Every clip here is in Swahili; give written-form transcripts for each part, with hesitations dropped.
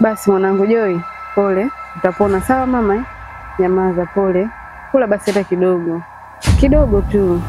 Basi mwanangu Joy, pole. Utapona sawa mama? Nyamaza, pole. Kula basi hata kidogo. Kidogo tu.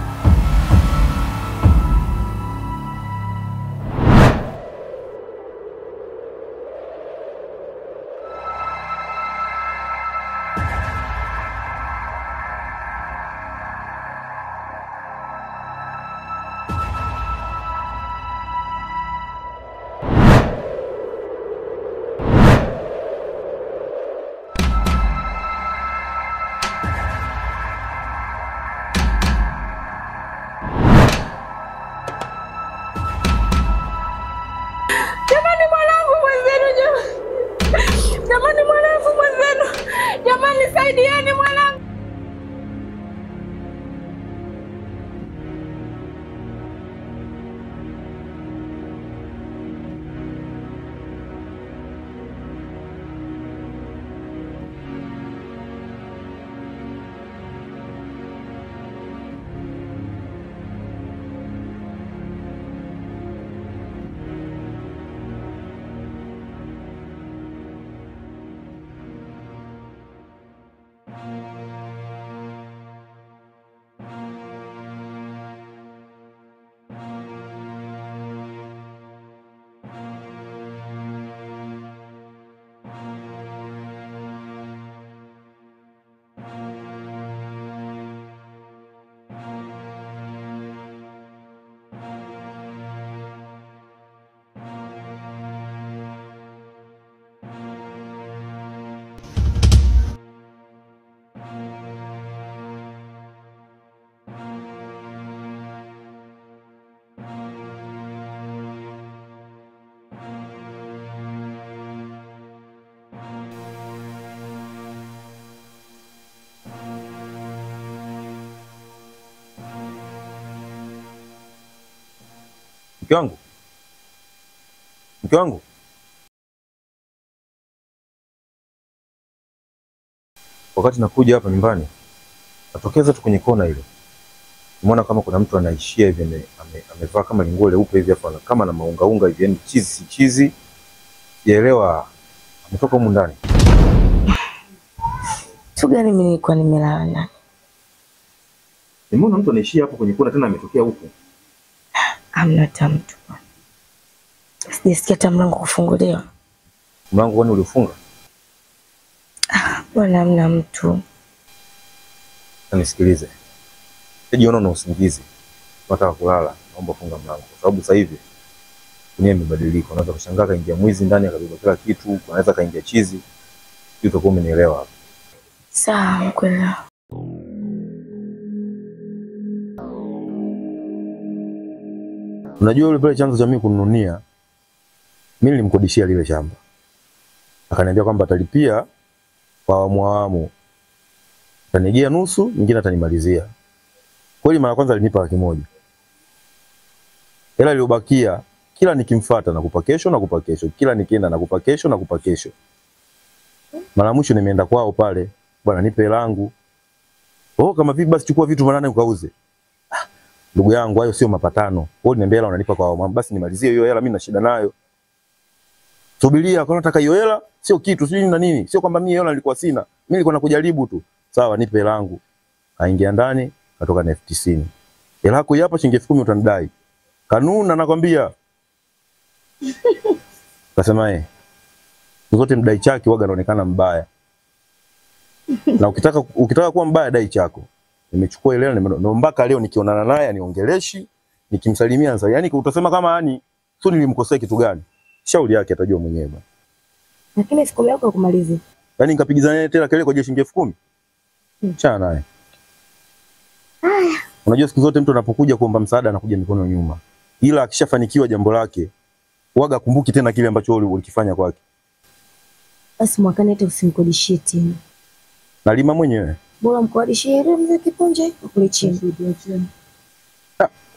Mke wangu. Wakati nakuja hapa nyumbani, natokeza tu kwenye kona ile. Umeona kama kuna mtu anaishia hivi amevaa kama linguo leupe hivi hapa kama na maungaunga hivi, yani chizi. Sielewa ametoka huko ndani. Tu gani mimi nilikuwa nimelala ndani. Nimeona mtu anaishia hapo kwenye kona tena ametokea huko. Hamna mtu. Sijasikia hata mlango kufunguliwa. Mlango kwani ulifunga? Bwana hamna mtu. Nisikilize. Sijiona na usingizi. Nataka kulala, naomba funga mlango. Kwa sababu sasa hivi dunia imebadilika. Unaweza kushangaa kaingia mwizi ndani akabeba kila kitu, unaweza kaingia chizi. Hiyo utakuwa umenielewa hapo. Sawa, mkwela. Unajua yule pale chanzo cha mimi kunununia, mimi nilimkodishia lile shamba. Akaniambia kwamba atalipia kwa awamu. Atanigea nusu, nyingine atanimalizia. Kweli mara kwanza alinipa 100,000. Hela iliyobakia kila nikimfuata nakupa kesho, kila nikienda nakupa kesho. Mara mwisho nimeenda kwao pale, bwana nipe hela yangu. Oh, kama vipi basi chukua vitu manane ukauze. Ndugu yangu hayo sio mapatano. Wewe niambia hela unanipa kwa awamu, basi nimalizie hiyo hela, mimi na shida nayo. Subiria, kwa nataka hiyo hela, sio kitu, sio nini na nini. Sio kwamba mimi hela nilikuwa sina. Mimi nilikuwa nakujaribu tu. Sawa, nipe hela yangu. Aingia ndani, katoka na 90,000. Hela yako hapa shilingi 10,000 utanidai. Kanuni nakwambia. Kasema zote mdai chake waga anaonekana mbaya. Na ukitaka kuwa mbaya dai chako. Nimechukua ile hela mpaka leo nikionana naye aniongeleshi, nikimsalimia sasa. Yaani utasema kama yani sio nilimkosea kitu gani. Shauri yake atajua mwenyewe bwana. Lakini siku yako kumaliza. Yaani nikapigizana naye tena kelele kwa shilingi 10,000. Chana naye. Unajua siku zote mtu anapokuja kuomba msaada anakuja mikono nyuma. Ila akishafanikiwa jambo lake, waga kumbuki tena kile ambacho ulikifanya kwake. Basi mwakani hata usimkodishie tena. Nalima mwenyewe. Bora mkodishie ile mzee Kipunje kule chini.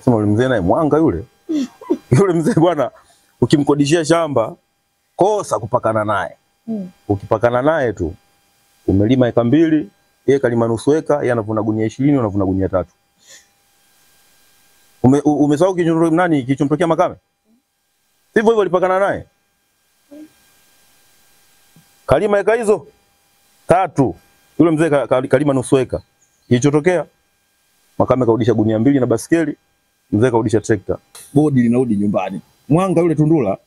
Sema yule mzee naye mwanga yule. Yule mzee bwana ukimkodishia shamba kosa kupakana naye. Ukipakana naye tu umelima eka 2, yeye kalima nusu eka, yeye anavuna gunia 20, unavuna gunia 3. Umesahau kilichomtokea Makame? Sivyo hivyo alipakana naye. Kalima eka hizo 3. Yule mzee kalima nusu eka. Kilichotokea Makame kaudisha gunia 2 na baskeli, mzee kaudisha trekta. Bodi linarudi nyumbani. Mwanga yule Tundula.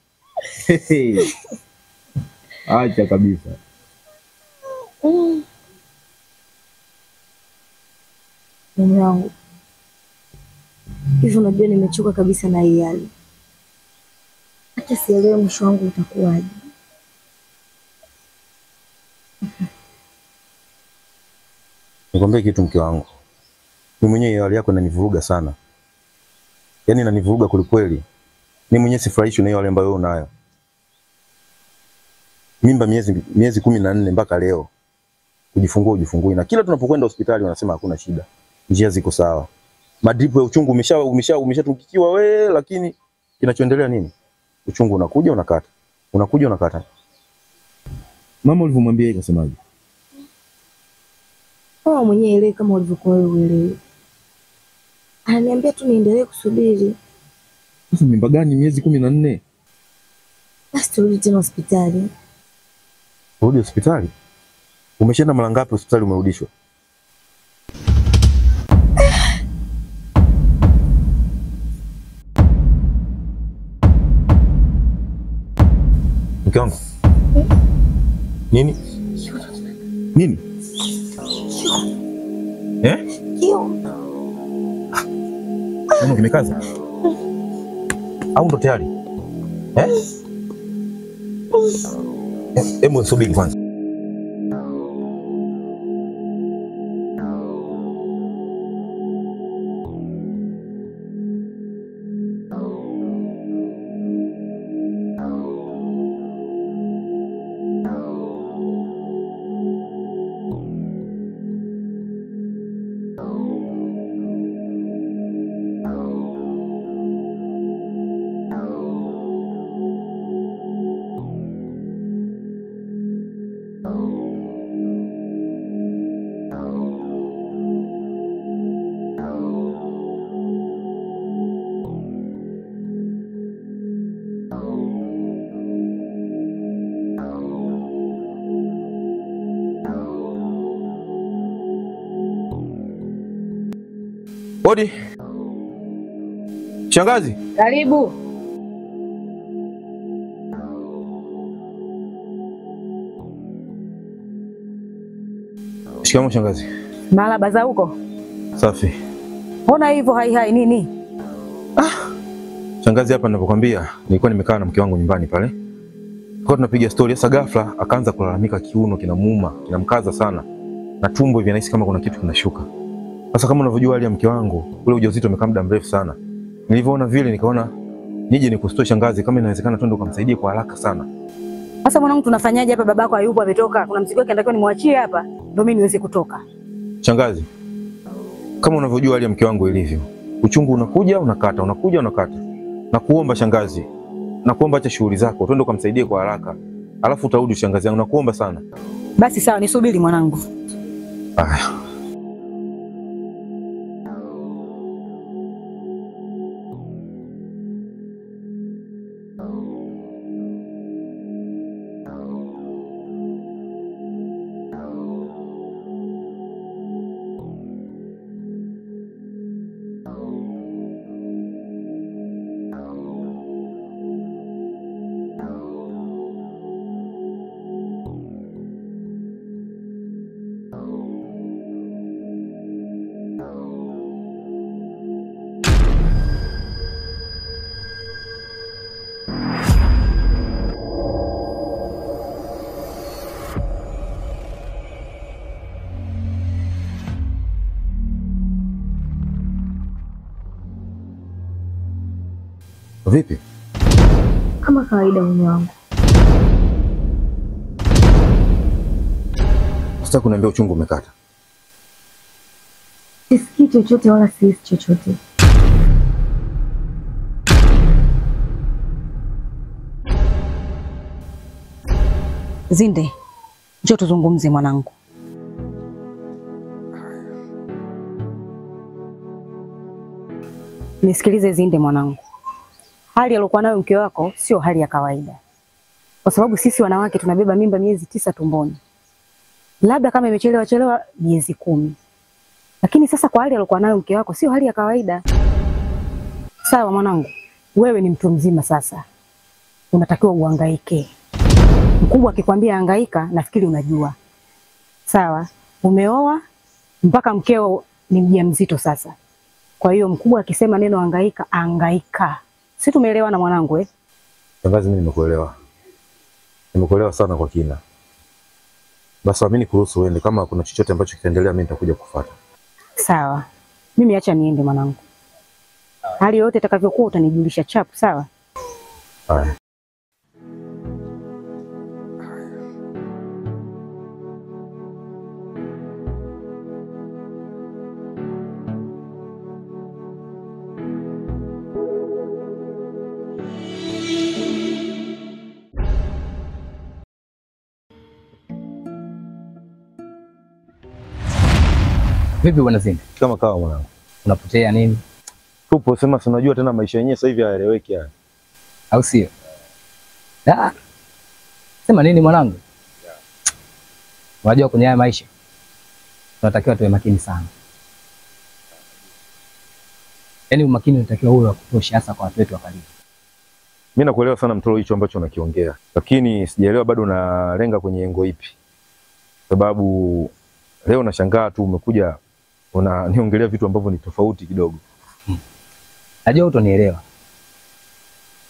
Acha kabisa. Mume wangu, hivi unajua nimechoka kabisa na hii hali. Hata sielewi mwisho wangu utakuwaje. Nikwambie kitu mke wangu. Mimi mwenyewe hali yako inanivuruga sana. Yaani inanivuruga kweli. Mimi mwenyewe sifurahishwi na hiyo hali ambayo wewe unayo. Mimba miezi 14 mpaka leo. Ujifungui na kila tunapokwenda hospitali wanasema hakuna shida. Njia ziko sawa. Madripu ya uchungu umeshatukikiwa wewe, lakini kinachoendelea nini? Uchungu unakuja unakata. Unakuja unakata. Mama ulivyomwambia yeye kasemaje? Wewe mwenyewe ile kama ulivyokuwa wewe. Ananiambia tu niendelee kusubiri. Sasa mimba gani miezi 14? Basi turudi tena hospitali. Rudi hospitali? Umeshaenda mara ngapi hospitali umerudishwa? Mke wangu. Nini? Nini? Kio. Nini kimekaza? Au ndo tayari? Hebu subiri kwanza. Odi. Shangazi. Karibu. Shikamoo shangazi. Marahaba za huko? Safi. Mbona hivyo hai nini? Shangazi, hapa ninapokuambia nilikuwa nimekaa na mke wangu nyumbani pale. Kwa tunapiga story, sasa ghafla akaanza kulalamika kiuno kinamuuma, kinamkaza sana. Na tumbo hivi anahisi kama kuna kitu kinashuka. Sasa kama unavyojua hali ya mke wangu, ule ujauzito umekaa muda mrefu sana. Nilivyoona vile nikaona nije nikustoe shangazi, kama inawezekana twende kumsaidia kwa haraka sana. Sasa mwanangu, tunafanyaje hapa? Babako hayupo, ametoka. Kuna mzigo wake natakiwa nimwachie hapa ndio mimi niweze kutoka. Shangazi, kama unavyojua hali ya mke wangu ilivyo. Uchungu unakuja unakata, unakuja unakata. Nakuomba shangazi, nakuomba acha shughuli zako, twende kumsaidia kwa haraka. Alafu utarudi shangazi yangu, nakuomba sana. Basi sawa, nisubiri mwanangu. Haya. Vipi? Kama kawaida mume wangu. Sasa kuniambia uchungu umekata. Sisikii chochote wala sihisi chochote. Zinde, njoo tuzungumze mwanangu. Nisikilize Zinde mwanangu. Hali aliyokuwa nayo mke wako sio hali ya kawaida. kwa sababu sisi wanawake tunabeba mimba miezi 9 tumboni, labda kama imechelewa miezi 10. Lakini sasa kwa hali alikuwa nayo mke wako sio hali ya kawaida. Sawa mwanangu, wewe ni mtu mzima sasa, unatakiwa uhangaike. Mkubwa akikwambia hangaika, nafikiri unajua. Sawa, umeoa mpaka mkeo ni mjamzito sasa. Kwa hiyo mkubwa akisema neno hangaika, hangaika. Si tumeelewana mwanangu eh? Shangazi, mimi nimekuelewa. Nimekuelewa sana kwa kina. Basi amini kuruhusu uende, kama kuna chochote ambacho kitaendelea mimi nitakuja kufuata. Sawa. Mimi acha niende mwanangu. Hali yote itakavyokuwa utanijulisha chapu, sawa? Haya. Vipi bwana Zinde? Kama kawa mwanangu. Unapotea nini? Tupo sema si unajua tena maisha yenyewe sasa hivi hayaeleweki haya. Au sio? Ah. Sema nini mwanangu? Unajua kwenye haya maisha tunatakiwa tuwe makini sana. Yaani umakini unatakiwa uwe wa kutosha, hasa kwa watu wetu wa karibu. Mimi nakuelewa sana Mtoro hicho ambacho unakiongea. Lakini sijaelewa bado unalenga kwenye engo ipi. Sababu leo nashangaa tu umekuja unaniongelea vitu ambavyo ni tofauti kidogo. Najua utanielewa.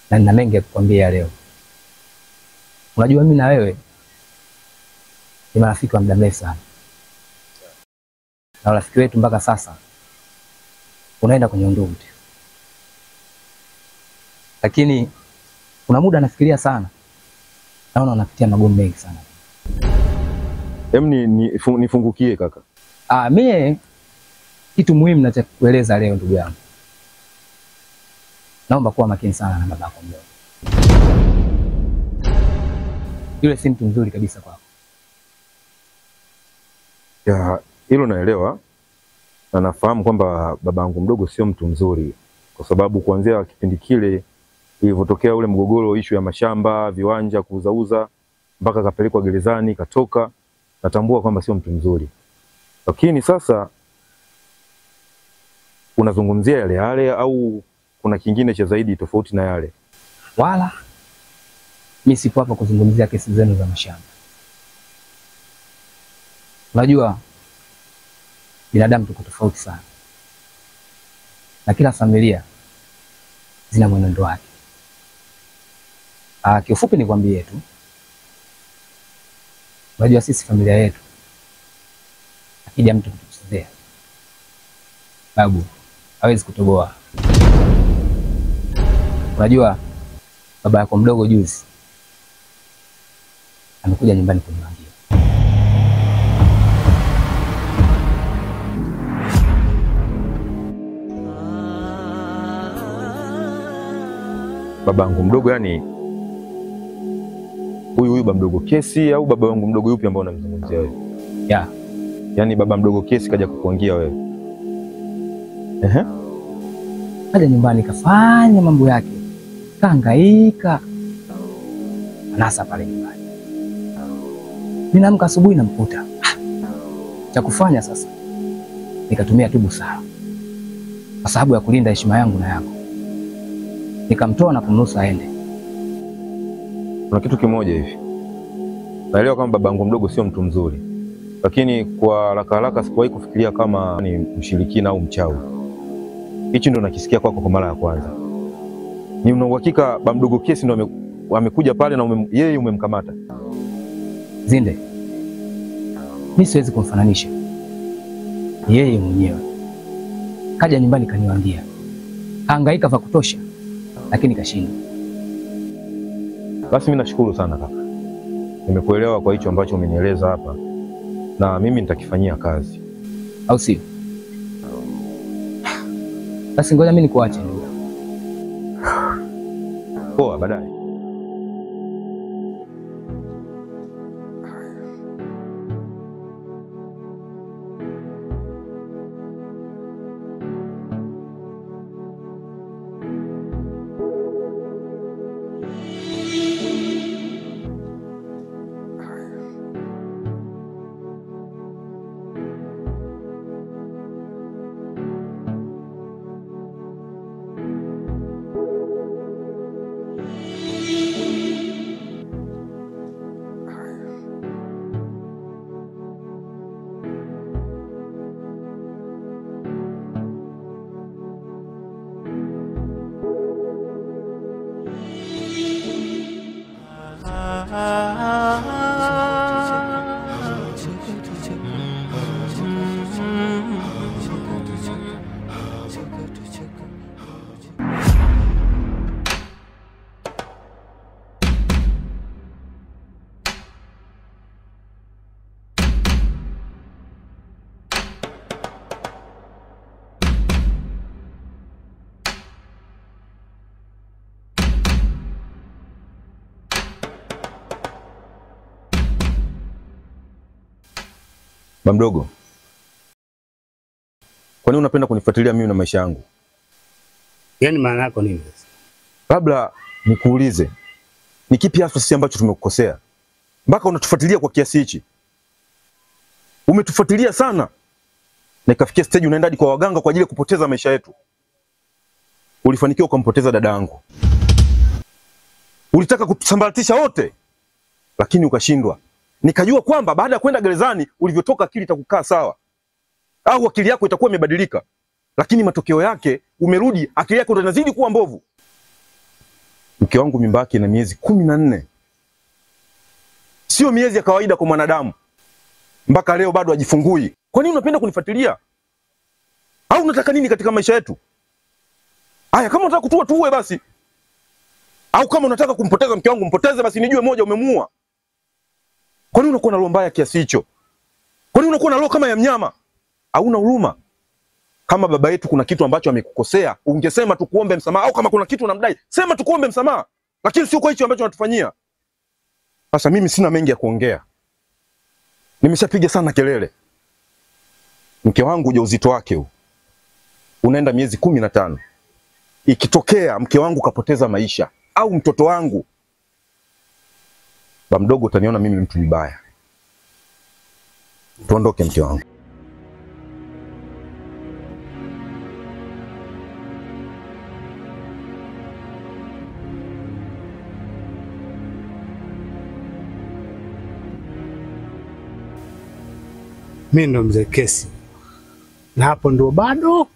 Na nina mengi ya kukwambia leo. Unajua mimi na wewe ni marafiki wa muda mrefu sana. Na urafiki wetu mpaka sasa unaenda kwenye undugu tu. Lakini kuna muda nafikiria sana. Naona unapitia magumu mengi sana. Nifungukie kaka. Mimi kitu muhimu ninachokueleza leo ndugu yangu. Naomba kuwa makini sana na babako mdogo. Yule si mtu mzuri kabisa kwako. Ya, hilo naelewa. Na nafahamu kwamba babangu mdogo sio mtu mzuri. Kwa sababu kuanzia kipindi kile ilivyotokea ule mgogoro, issue ya mashamba, viwanja kuuzauza, mpaka kapelekwa gerezani, katoka, natambua kwamba sio mtu mzuri. Lakini sasa unazungumzia yale yale au kuna kingine cha zaidi tofauti na yale? Wala mimi sipo hapa kuzungumzia kesi zenu za mashamba. Unajua binadamu tuko tofauti sana. Na kila familia zina mwenendo wake. Kiufupi nikwambie tu. Unajua sisi familia yetu akija mtu kutuchezea, babu hawezi kutoboa. Unajua baba yako mdogo juzi amekuja nyumbani kuniambia. Babangu mdogo yani huyu baba mdogo Kesi au baba wangu mdogo yupi ambao unamzungumzia wewe? Ya. Yaani baba mdogo Kesi kaja kukuangia wewe. Kaja nyumbani kafanya mambo yake. Kahangaika. Anasa pale nyumbani. Mimi naamka asubuhi namkuta. Cha kufanya sasa nikatumia tu busara. Kwa sababu ya kulinda heshima yangu na yako. Nikamtoa na kumruhusu aende. Kuna kitu kimoja hivi. Naelewa kama babangu mdogo sio mtu mzuri. Lakini kwa haraka sikuwahi kufikiria kama ni mshirikina au mchawi. Hichi ndo nakisikia kwako kwa mara ya kwanza. Ni una uhakika baba mdogo Kesi ndo amekuja pale na yeye umemkamata? Zinde, mimi siwezi kumfananisha. Yeye mwenyewe kaja nyumbani kaniwaambia. Hangaika vya kutosha lakini kashinda. Basi mimi nashukuru sana kaka. Nimekuelewa kwa hicho ambacho umenieleza hapa. Na mimi nitakifanyia kazi. Au sio? Basi ngoja mimi nikuache ndugu. Poa, baadaye. Bamdogo, kwa nini unapenda kunifuatilia mimi na maisha yangu? Yaani maana yako nini sasa? Labda nikuulize, ni kipi hasa sisi ambacho tumekukosea mpaka unatufuatilia kwa kiasi hichi? Umetufuatilia sana na ikafikia stage unaenda hadi kwa waganga kwa ajili ya kupoteza maisha yetu. Ulifanikiwa ukampoteza dada yangu. Ulitaka kutusambaratisha wote, lakini ukashindwa. Nikajua kwamba baada ya kwenda gerezani ulivyotoka akili itakukaa sawa, au akili yako itakuwa imebadilika, lakini matokeo yake umerudi akili yako ndio inazidi kuwa mbovu. Mke wangu mimba yake ina miezi 14. Sio miezi ya kawaida kwa mwanadamu. Mpaka leo bado hajifungui. Kwa nini unapenda kunifuatilia? Au unataka nini katika maisha yetu? Haya, kama unataka kutua tuue basi. Au kama unataka kumpoteza mke wangu mpoteze basi, nijue moja umemuua. Kwa nini unakuwa na roho mbaya kiasi hicho? Kwa nini unakuwa na roho kama ya mnyama? Hauna huruma? Kama baba yetu kuna kitu ambacho amekukosea, ungesema tukuombe msamaha, au kama kuna kitu unamdai, sema tukuombe msamaha. Lakini sio kwa hicho ambacho unatufanyia. Sasa mimi sina mengi ya kuongea. Nimeshapiga sana kelele. Mke wangu ujauzito wake huu unaenda miezi 15. Ikitokea mke wangu kapoteza maisha au mtoto wangu, Bamdogo, utaniona mimi mtu mbaya. Tuondoke mke wangu. Mimi ndo mzee Kesi. Na hapo ndo bado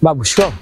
Babu, shikamoo.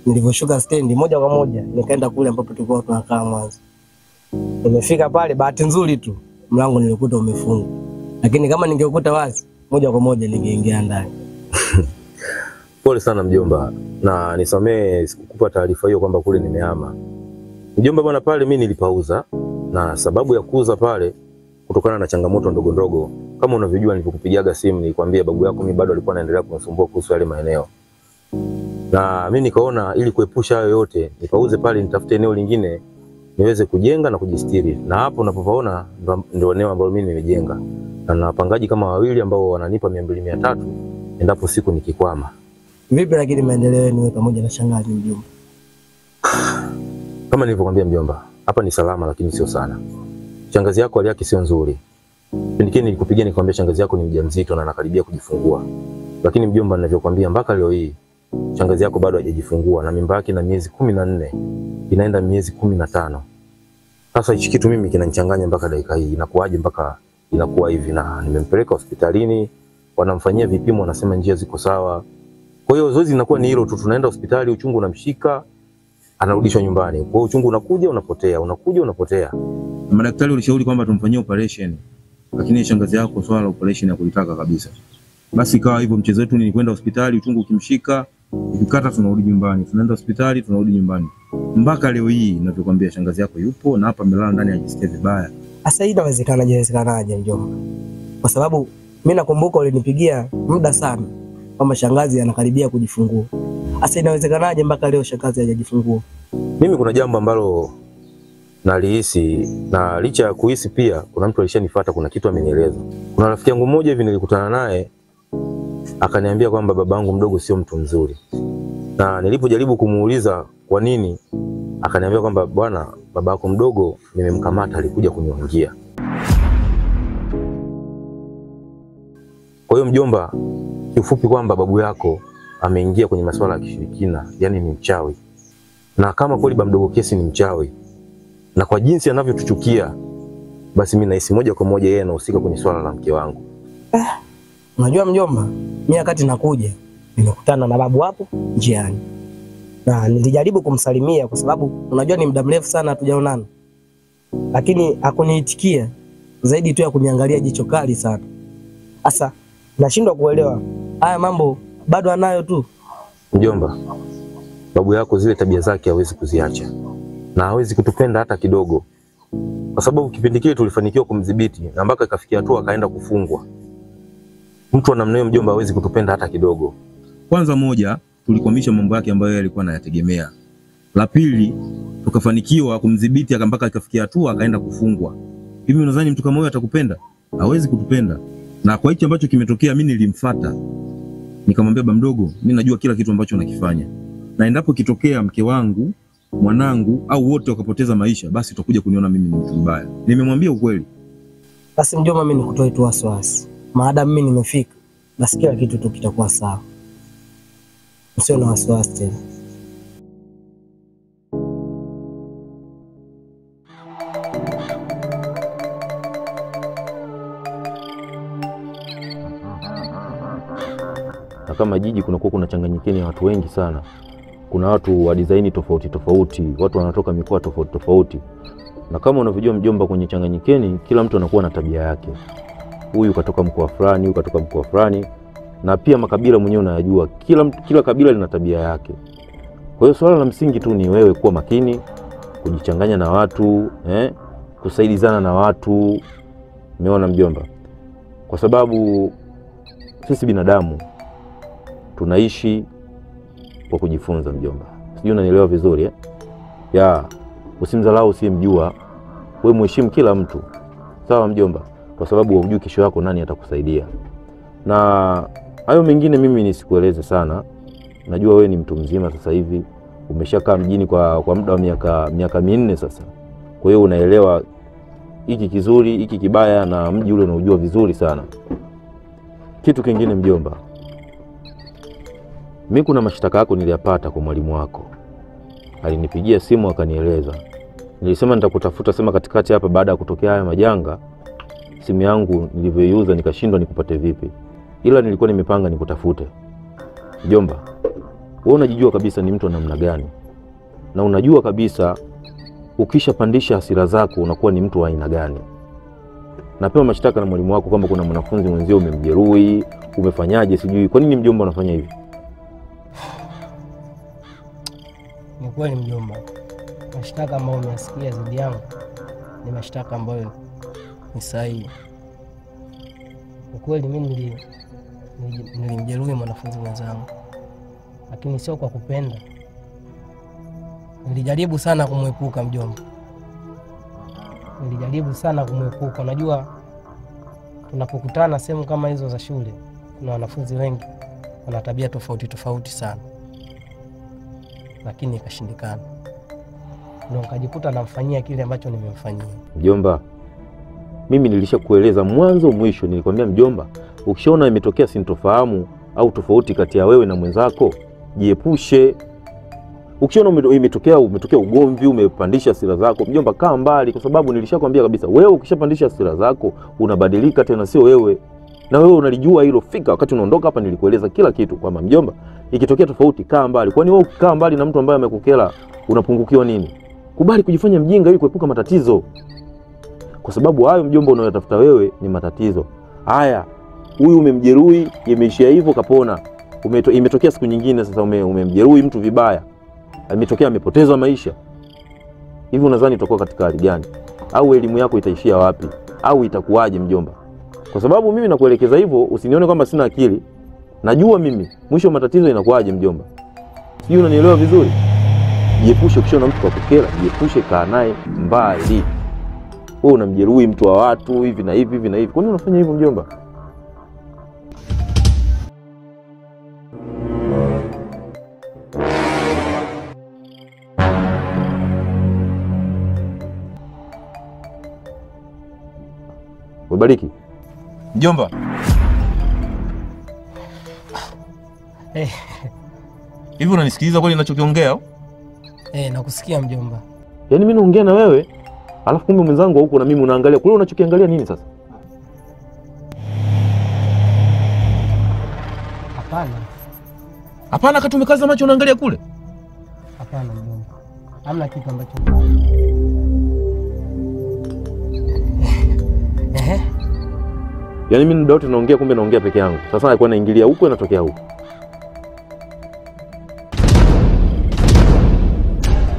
Nilivyoshuka stendi moja kwa moja nikaenda kule ambapo tulikuwa tunakaa mwanzo. Nimefika pale, bahati nzuri tu mlango nilikuta umefungwa. Lakini kama ningekuta wazi, moja kwa moja ningeingia ndani. Pole sana mjomba, na nisamee sikukupa taarifa hiyo kwamba kule nimehama. Mjomba bwana, pale mimi nilipauza, na sababu ya kuuza pale kutokana na changamoto ndogo ndogo. Kama unavyojua nilipokupigiaga simu nilikwambia babu yako mimi bado alikuwa anaendelea kunisumbua kuhusu yale maeneo. Na mimi nikaona ili kuepusha hayo yote, nikauze pale nitafute eneo lingine niweze kujenga na kujistiri. Na hapo unapopaona ndio eneo ambalo mimi nimejenga. Na wapangaji kama wawili ambao wananipa 200-300 endapo siku nikikwama. Vipi lakini maendeleo yenu pamoja na shangazi mjomba? Kama nilivyokuambia mjomba, hapa ni salama lakini sio sana. Shangazi yako hali yake sio nzuri. Pindikeni nilikupigia nikwambia shangazi yako ni mjamzito na anakaribia kujifungua. Lakini mjomba, ninavyokuambia mpaka leo hii shangazi yako bado hajajifungua na mimba yake na miezi 14 inaenda miezi 15. Sasa hichi kitu mimi kinanichanganya mpaka dakika hii. Inakuaje mpaka inakuwa hivi? Na nimempeleka hospitalini, wanamfanyia vipimo, wanasema njia ziko sawa. Kwa hiyo zoezi linakuwa ni hilo tu, tunaenda hospitali, uchungu unamshika, anarudishwa nyumbani. Kwa hiyo uchungu unakuja unapotea, unakuja unapotea. Madaktari walishauri kwamba tumfanyie operation, lakini shangazi yako swala la operation hakulitaka kabisa. Basi ikawa hivyo, mchezo wetu ni kwenda hospitali, uchungu ukimshika, ukikata tunarudi nyumbani, tunaenda hospitali, tunarudi nyumbani. Mpaka leo hii ninavyokuambia shangazi yako yupo na hapa amelala ndani ajisikia vibaya. Sasa hii inawezekanaje mjomba? Kwa sababu mimi nakumbuka ulinipigia muda sana kwamba shangazi anakaribia kujifungua. Sasa inawezekanaje mpaka leo shangazi hajajifungua? Mimi kuna jambo ambalo na alihisi, na licha ya kuhisi pia kuna mtu alishanifuata, kuna kitu amenieleza. Kuna rafiki yangu mmoja hivi nilikutana naye akaniambia kwamba babangu mdogo sio mtu mzuri. Na nilipojaribu kumuuliza kwa nini, akaniambia kwamba bwana, babako mdogo nimemkamata, alikuja kuniwangia. Kwa hiyo mjomba, kifupi kwamba babu yako ameingia kwenye masuala ya kishirikina, yani ni mchawi. Na kama kweli baba mdogo Kesi ni mchawi, na kwa jinsi anavyotuchukia, basi mimi nahisi moja kwa moja yeye anahusika kwenye swala la mke wangu. Unajua mjomba, mimi wakati nakuja nimekutana na babu hapo njiani. Na nilijaribu kumsalimia kwa sababu unajua ni muda mrefu sana hatujaonana. Lakini hakuniitikia, zaidi tu ya kuniangalia jicho kali sana. Sasa nashindwa kuelewa haya mambo bado anayo tu. Mjomba, babu yako zile tabia zake hawezi kuziacha. Na hawezi kutupenda hata kidogo. Kwa sababu kipindi kile tulifanikiwa kumdhibiti na mpaka ikafikia hatua akaenda kufungwa. Mtu wa namna hiyo mjomba hawezi kutupenda hata kidogo. Kwanza moja, tulikwamisha mambo yake ambayo yeye alikuwa anayategemea. La pili, tukafanikiwa kumdhibiti mpaka ikafikia hatua akaenda kufungwa. Hivi unadhani mtu kama huyo atakupenda? Hawezi kutupenda. Na kwa hicho ambacho kimetokea mimi nilimfuata. Nikamwambia baba mdogo, mimi najua kila kitu ambacho unakifanya. Na endapo kitokea mke wangu, mwanangu au wote wakapoteza maisha, basi utakuja kuniona mimi ni mtu mbaya. Nimemwambia ukweli. Basi mjomba, mimi nikutoe tu wasiwasi. Maadamu mimi nimefika, basi kila kitu tu kitakuwa sawa. Usio na wasiwasi tena. Na kama jiji kunakuwa kuna changanyikeni ya watu wengi sana. Kuna watu wa design tofauti tofauti, watu wanatoka mikoa tofauti tofauti. Na kama unavyojua mjomba, kwenye changanyikeni kila mtu anakuwa na tabia yake. Huyu katoka mkoa fulani, huyu katoka mkoa fulani, na pia makabila mwenyewe unayajua, kila kabila lina tabia yake. Kwa hiyo swala la msingi tu ni wewe kuwa makini, kujichanganya na watu, kusaidizana na watu. Umeona mjomba? Kwa sababu sisi binadamu tunaishi kwa kujifunza mjomba. Sijui unanielewa vizuri usimdharau usiyemjua. Wewe mheshimu kila mtu. Sawa mjomba? Kwa sababu hujui kesho yako nani atakusaidia. Na hayo mengine mimi nisikueleze sana. Najua wewe ni mtu mzima sasa hivi. Umeshakaa mjini kwa muda wa miaka 4 sasa. Kwa hiyo unaelewa hiki kizuri, hiki kibaya, na mji ule unaujua vizuri sana. Kitu kingine mjomba, mimi kuna mashtaka yako niliyapata kwa mwalimu wako. Alinipigia simu akanieleza. Nilisema nitakutafuta sema katikati hapa baada ya kutokea haya majanga. Simu yangu nilivyoiuza nikashindwa nikupate vipi. Ila nilikuwa nimepanga nikutafute. Mjomba, wewe unajijua kabisa ni mtu wa namna gani. Na unajua kabisa ukishapandisha hasira zako unakuwa ni mtu wa aina gani. Napewa mashtaka na mwalimu wako kwamba kuna mwanafunzi mwenzio umemjeruhi, umefanyaje sijui. Kwa nini mjomba unafanya hivi? Ni kweli mjomba, mashtaka ambayo umesikia dhidi yangu ni mashtaka ambayo ni sahihi. Ni kweli mimi nilimjeruhi mwanafunzi mwenzangu, lakini sio kwa kupenda. Nilijaribu sana kumwepuka mjomba. Nilijaribu sana kumwepuka. Unajua tunapokutana sehemu kama hizo za shule, kuna wanafunzi wengi wana tabia tofauti tofauti sana. Lakini ikashindikana. Ndio nikajikuta namfanyia kile ambacho nimemfanyia. Mjomba, mimi nilishakueleza mwanzo mwisho, nilikwambia mjomba, ukishaona imetokea sintofahamu au tofauti kati ya wewe na mwenzako, jiepushe. Ukishaona umetokea ugomvi, umepandisha hasira zako, mjomba, kaa mbali, kwa sababu nilishakwambia kabisa wewe ukishapandisha hasira zako unabadilika tena sio wewe. Na wewe unalijua hilo fika. Wakati unaondoka hapa nilikueleza kila kitu kwamba mjomba, ikitokea tofauti kaa mbali. Kwani wewe ukikaa mbali na mtu ambaye amekukera unapungukiwa nini? Kubali kujifanya mjinga ili kuepuka matatizo. Kwa sababu hayo mjomba unayotafuta wewe ni matatizo. Haya, huyu umemjeruhi, imeishia hivyo kapona. Imetokea siku nyingine sasa umemjeruhi mtu vibaya. Imetokea amepoteza maisha. Hivi unadhani utakuwa katika hali gani? Au elimu yako itaishia wapi? Au itakuwaje mjomba? Kwa sababu mimi nakuelekeza hivyo, usinione kwamba sina akili. Najua mimi mwisho matatizo inakuwaje mjomba. Sijui unanielewa vizuri? Jiepushe ukishaona mtu kwa kukera, jiepushe, kaa naye mbali. Wewe unamjeruhi mtu wa watu hivi na hivi hivi na hivi. Kwa nini unafanya hivyo mjomba? Ubariki. Mjomba. Hivi unanisikiliza kweli ninachokiongea? Nakusikia mjomba. Yaani mimi naongea na wewe, alafu kumbe mwenzangu huko na mimi unaangalia. Kule unachokiangalia nini sasa? Hapana. Hapana, kati umekaza macho unaangalia kule? Hapana mjomba. Hamna kitu ambacho. Yaani mimi muda wote naongea kumbe naongea peke yangu. Sasa alikuwa anaingilia huko inatokea huko.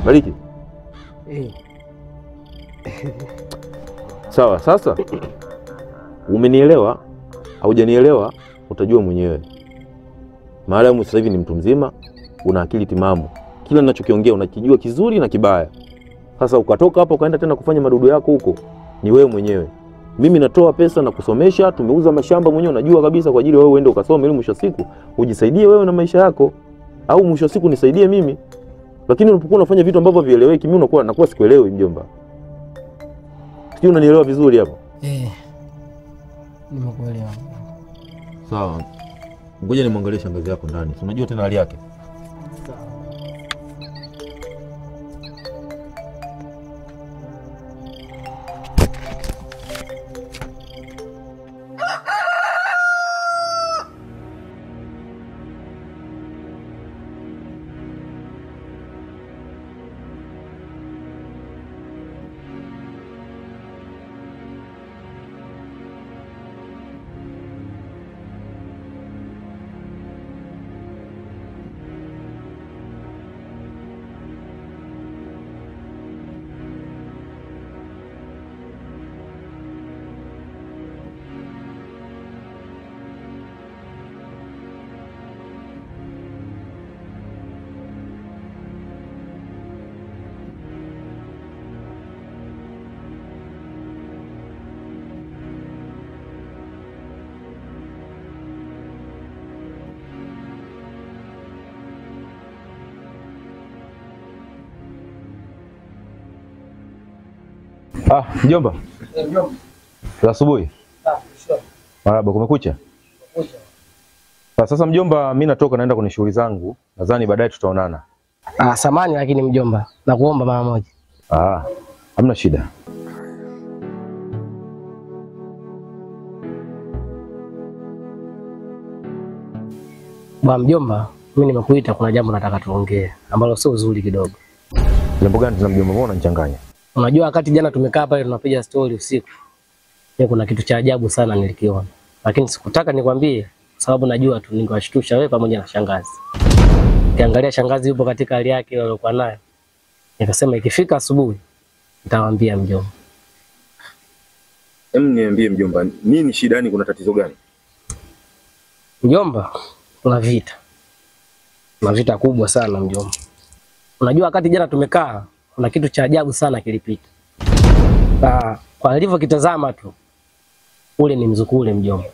Bariki. Sawa, sasa umenielewa au hujanielewa utajua mwenyewe. Maadamu sasa hivi ni mtu mzima, una akili timamu. Kila ninachokiongea unakijua kizuri na kibaya. Sasa ukatoka hapa ukaenda tena kufanya madudu yako huko, ni wewe mwenyewe. Mimi natoa pesa na kusomesha, tumeuza mashamba mwenyewe unajua kabisa kwa ajili wewe uende ukasome ili mwisho siku ujisaidie wewe na maisha yako, au mwisho siku nisaidie mimi. Lakini unapokuwa unafanya vitu ambavyo vieleweki, mimi nakuwa sikuelewi mjomba. Sijui unanielewa vizuri hapo? Nimekuelewa. Sawa. Ngoja nimwangalie shangazi yako ndani. Unajua tena hali yake. Mjomba. Mjomba. Asubuhi. Sure. Marahaba, kumekucha? Sasa mjomba, mimi natoka naenda kwenye shughuli zangu. Nadhani baadaye tutaonana. Samani lakini mjomba, nakuomba mara moja. Hamna shida. Bwana mjomba, mimi nimekuita kuna jambo nataka tuongee ambalo sio uzuri kidogo. Jambo gani tena mjomba? Mbona unanichanganya? Unajua wakati jana tumekaa pale tunapiga story usiku. Kuna kitu cha ajabu sana nilikiona. Lakini sikutaka nikwambie sababu najua tu ningewashtusha wewe pamoja na shangazi. Ukiangalia shangazi yupo katika hali yake ile aliyokuwa nayo. Nikasema ikifika asubuhi nitawaambia mjomba. Niambie mjomba, nini shida, yani kuna tatizo gani? Mjomba, kuna vita. Kuna vita kubwa sana mjomba. Unajua wakati jana tumekaa kuna kitu cha ajabu sana kilipita. Kwa nilivyokitazama tu ule ni mzukule mjomba.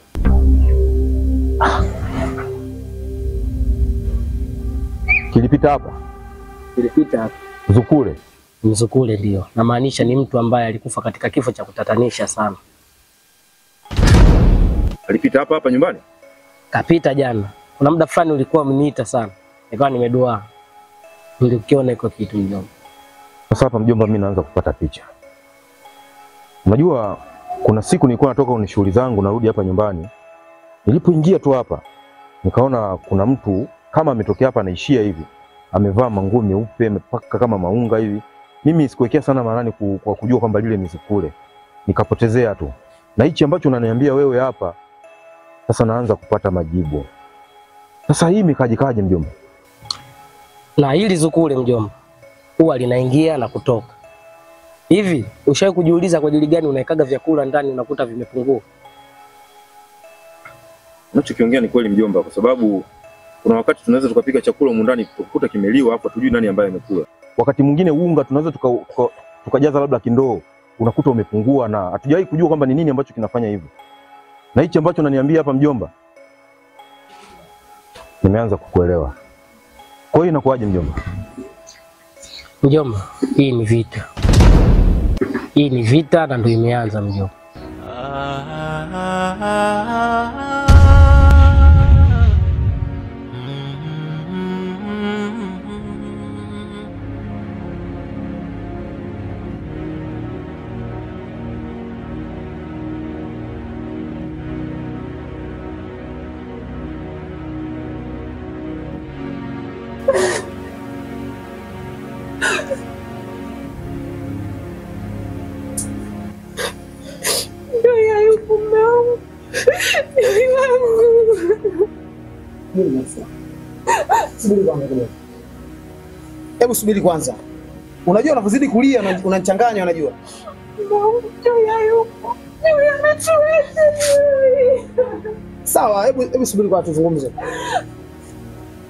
Kilipita hapa? Kilipita hapa. Mzukule? Mzukule ndio. Namaanisha ni mtu ambaye alikufa katika kifo cha kutatanisha sana. Alipita hapa nyumbani? Kapita jana. Kuna muda fulani ulikuwa umeniita sana. Nikawa nimeduaa. Nilikiona iko kitu mjomba. Sasa hapa mjomba, mimi naanza kupata picha. Unajua kuna siku nilikuwa natoka kwenye shughuli zangu narudi hapa nyumbani. Nilipoingia tu hapa nikaona kuna mtu kama ametokea hapa anaishia hivi. Amevaa manguo meupe, amepaka kama maunga hivi. Mimi sikuwekea sana maanani kwa kujua kwamba lile ni Mzukule. Nikapotezea tu. Na hichi ambacho unaniambia wewe hapa sasa naanza kupata majibu. Sasa hii mikajikaje mjomba? Na hili Zukule mjomba huwa linaingia na kutoka. Hivi ushawahi kujiuliza kwa ajili gani unaikaga vyakula ndani unakuta vimepungua? Unachokiongea ni kweli mjomba, kwa sababu kuna wakati tunaweza tukapika chakula humu ndani tukukuta kimeliwa hapo tujui nani ambaye amekula. Wakati mwingine unga tunaweza tukajaza labda kindoo, unakuta umepungua na hatujawahi kujua kwamba ni nini ambacho kinafanya hivyo. Na hichi ambacho unaniambia hapa mjomba, nimeanza kukuelewa. Kwa hiyo inakuwaje mjomba? Mjomba, hii ni vita. Hii ni vita na ndio imeanza mjomba. Hebu subiri kwanza. Unajua unapozidi kulia unanichanganya unajua. Sawa, hebu subiri kwanza tuzungumze.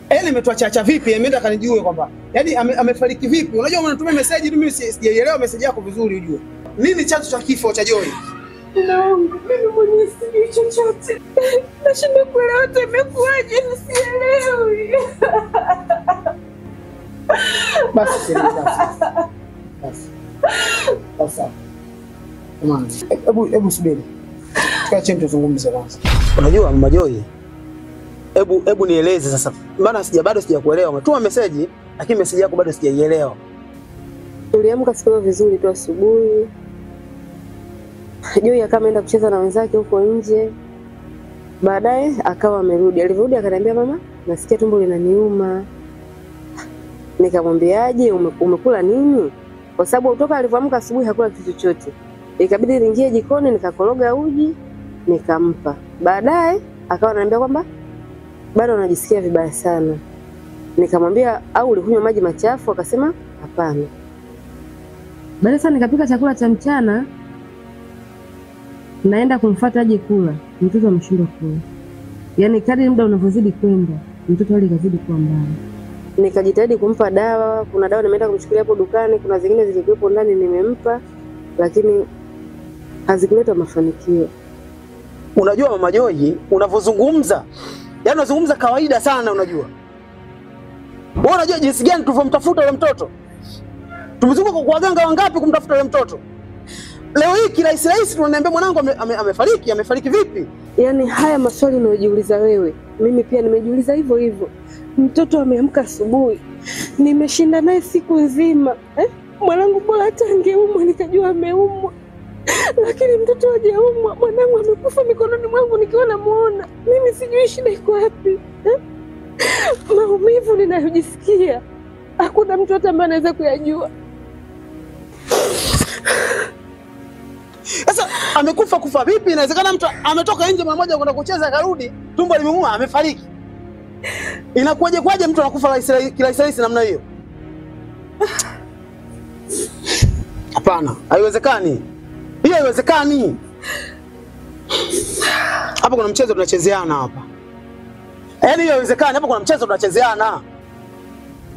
Eli imetuacha vipi? Ameenda kanijue kwamba yaani amefariki vipi? Unajua unanitumia message mimi sijaelewa message yako vizuri ujue. Nini chanzo cha kifo cha Joy? Mimi mwenyewe sijui chochote. Nashinda kuelewa hata imekuwaje, sielewi. Basi. Sasa. Hebu subiri. Tukache tuzungumze kwanza. Unajua Mama Joy? Hebu nieleze sasa. Maana bado sijakuelewa. Umetuma message lakini message yako bado sijaielewa. Tuliamka siku vizuri tu asubuhi. Joy akawa ameenda kucheza na wenzake huko nje. Baadaye akawa amerudi. Alirudi akaniambia mama, nasikia tumbo linaniuma. Nikamwambiaje, umekula nini? Kwa sababu kutoka alivyoamka asubuhi hakula kitu chochote. Ikabidi niingie jikoni nikakoroga uji nikampa. Baadaye akawa ananiambia kwamba bado anajisikia vibaya sana. Nikamwambia au ulikunywa maji machafu? Akasema hapana. Baadaye sasa nikapika chakula cha mchana. Naenda kumfuata aje kula. Mtoto ameshindwa kula. Yaani kadri muda unavyozidi kwenda, mtoto wale kazidi kuwa mbaya. Nikajitahidi kumpa dawa, kuna dawa nimeenda kumchukulia hapo dukani, kuna zingine zilikuwepo ndani nimempa, lakini hazikuleta mafanikio. Unajua Mama Joy, unavyozungumza, yaani unazungumza kawaida sana unajua. Wewe unajua jinsi gani tulivyomtafuta yule mtoto? Tumezunguka kwa waganga wangapi kumtafuta yule mtoto? Leo hii kirahisi tunaniambia mwanangu amefariki. Amefariki vipi? Yaani haya maswali unayojiuliza wewe, mimi pia nimejiuliza hivyo hivyo. Mtoto ameamka asubuhi. Nimeshinda naye siku nzima. Mwanangu bora hata angeumwa nikajua ameumwa. Lakini mtoto hajaumwa. Mwanangu amekufa mikononi mwangu nikiwa namuona. Mimi sijui shida iko wapi. Maumivu ninayojisikia hakuna mtu hata ambaye anaweza kuyajua. Sasa amekufa vipi? Inawezekana mtu ametoka nje mara moja kwenda kucheza akarudi, tumbo limemuuma amefariki. Inakuwaje mtu anakufa kirahisi namna hiyo? Hapana, haiwezekani. Hiyo haiwezekani. Hapa kuna mchezo tunachezeana hapa. Yaani hiyo haiwezekani, hapa kuna mchezo tunachezeana.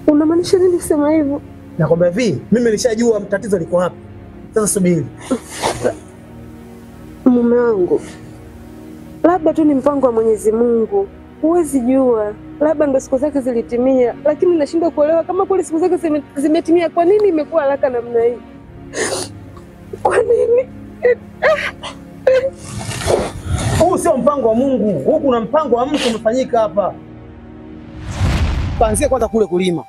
Unamaanisha nini kusema hivyo? Nakwambia hivi, mimi nilishajua tatizo liko wapi. Sasa subiri. Mume wangu, labda tu ni mpango wa Mwenyezi Mungu. Huwezi jua, labda ndo siku zake zilitimia, lakini nashindwa kuelewa kama kweli siku zake zimetimia, kwa nini imekuwa haraka namna hii? Kwa nini? Huu sio mpango wa Mungu. Huu kuna mpango wa mtu umefanyika hapa. Tuanzie kwanza kule kulima.